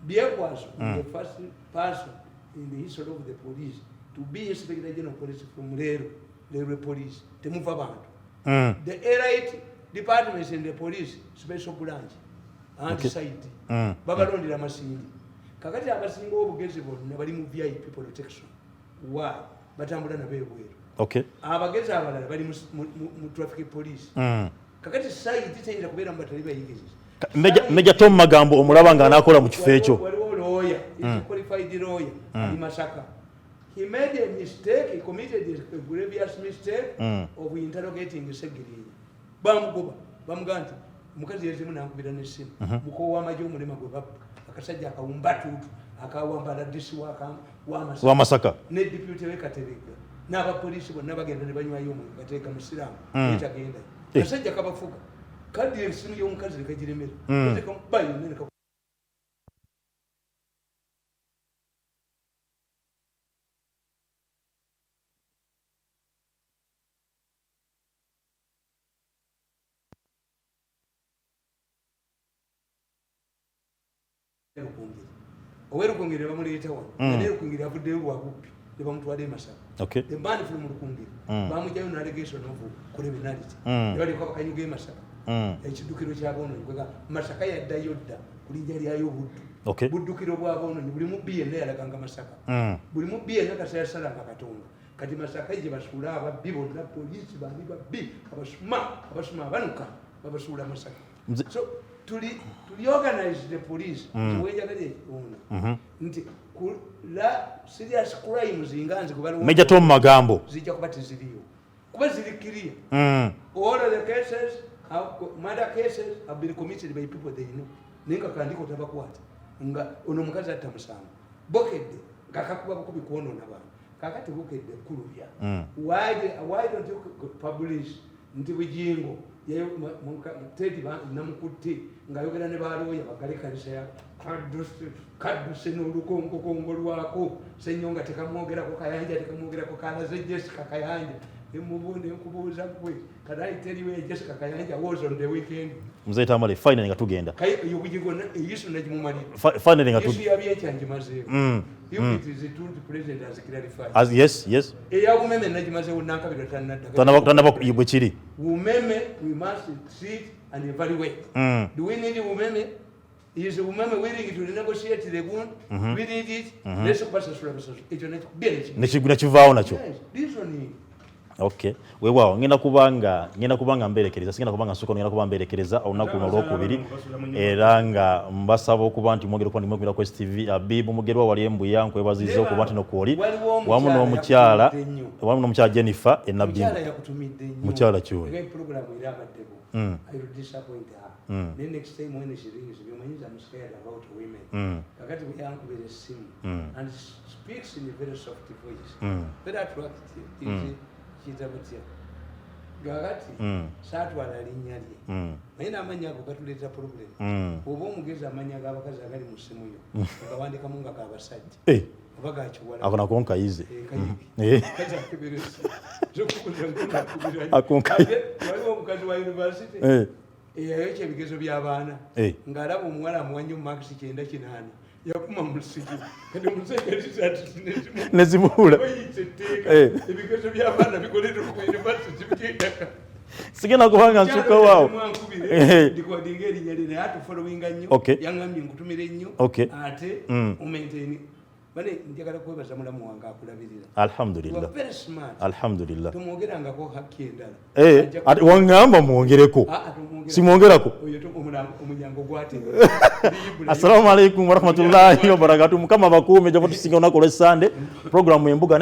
byekwaso the first person in the history of the police to be inspector general police from Railway police temuva bantu the elite departments in the police special branch anti-site babalondera Masindi kakati abasinga obugezi bonna bali mu VIP protection why batambula nabebweru abagezi abalala bali mu traffic police kakati site teyinza kubeera mu batali bayigiriza Meja Tom Magambo omulaba nga anakola mu kifo ekyo waliwo lawyer is qualified lawyer ali Masaka. He made a mistake, he committed a grievous mistake of interrogating Segiri. Bamugoba, bamuganti, mukazi yezimu nakubira n'essimu. Muko w'amagye omulema gwe bappa. Akasajja akawumba tutu, akawambala disi wa Masaka. Ne deputy we Katerega. N'abapoliisi bonna bagenda ne banywayo omuliro bateeka musiraamu. Etagenda. Akasajja kabafuga. Kadi essimu y'omukazi nekagiremera. Bayo nene Owerukungire bamuleeta wa nerukungire avuddeyo lwabuppi ne bamutwala e Masaka. The man from Rukungire bamugyayo n'allegation of criminality ne baleka bakanyuga e Masaka. Ekiddukiro ky'aboonoonyi kwega Masaka yaddayo dda kulijja lyayo buddu buddukiro bw'aboonoonyi buli mubbi yenna yalaganga Masaka buli mubbi yenna kasa yasalanga Katonga kati Masaka gye basuula ababbi bonna poliisi bandi babbi abasuma abanuka babasuula Masaka. So to organize the police wenjagale ono nti la serious crimes inganze kubali Meja Tom Magambo zijja kuba tiziriyo kuba zirikiriye all of the cases murder cases have been committed by people they know ninga kandiko tabakwata nga ono mukazi atamusanga bokedde ngakakuba kubi kuonona bana kakati bokedde kulubya why don't you publish nti bujingo tedi namukutte ngayogera ne balooya bagalekanisa ya kadduse n'olukongokongo lwako senyonga tekamwogerako Kayanja tekamwogerako kalaze Jessica Kayanja emubone nkubuuza gwe can I tell you Jessica Kayanja was on the weekend Mzee Tamale finally nga tugenda yobujigo yisu najimumalira finally nga yisu yabyekyanje mazeo if it is true the president has clarified as yes eya umeme najimazeo nankabira tanaba yibwe kiri umeme we must treat and evaluate do we need umeme is umeme willing to negotiate the gun we need it let's pass a solution ejo nekiguna kivaawo nacho this one Okay. Wewa ngenda kubanga mberekereza sigenda kubanga nsuko ngenda kubanga mberekereza olunaku olwokubiri era nga mbasaba okuba nti mwogere kwa ndimwe ku TV Abibu mugerwa wali embuya nkwebaziza okuba nti nokwoli wamu n'omukyala Jennifer enabjingo mukyala kiwe program irabaddeko I will disappoint her the next time when she rings you means I'm scared about women kakati yankubira esimu and speaks in a very soft voice very attractive kitabutia gagati satwala linnya lye naye n'amannya ago gatuleeta problem oba omugezi amanya g'abakazi agali mu ssimu yo agawandikamu nga g'abasajja oba gakiwala ako nako nkayize waliwo omukazi wa yunivasite eyayokya ebigezo by'abaana ng'alaba omuwala amuwannyo mu makisi 98 yakuma musiki kati museke nezibula ebikozo by'abaana bikoleddwa ku university bikendaka sigenda kubanga nsukka waawo ndikodinga erinnya lye naye atufolowinga nnyo yaŋŋambye nkutumire nnyo ate umaintaini bane njagala kwebaza mulamu wange akulabirira alhamdulillah tomwogerangako hakki endala waŋŋamba mwongereko simwongerako omulyango gwate assalamu alaikum warahmatullahi wabarakatuh mukama bakuume jabo tusinga olunaku olw'essande programu embuga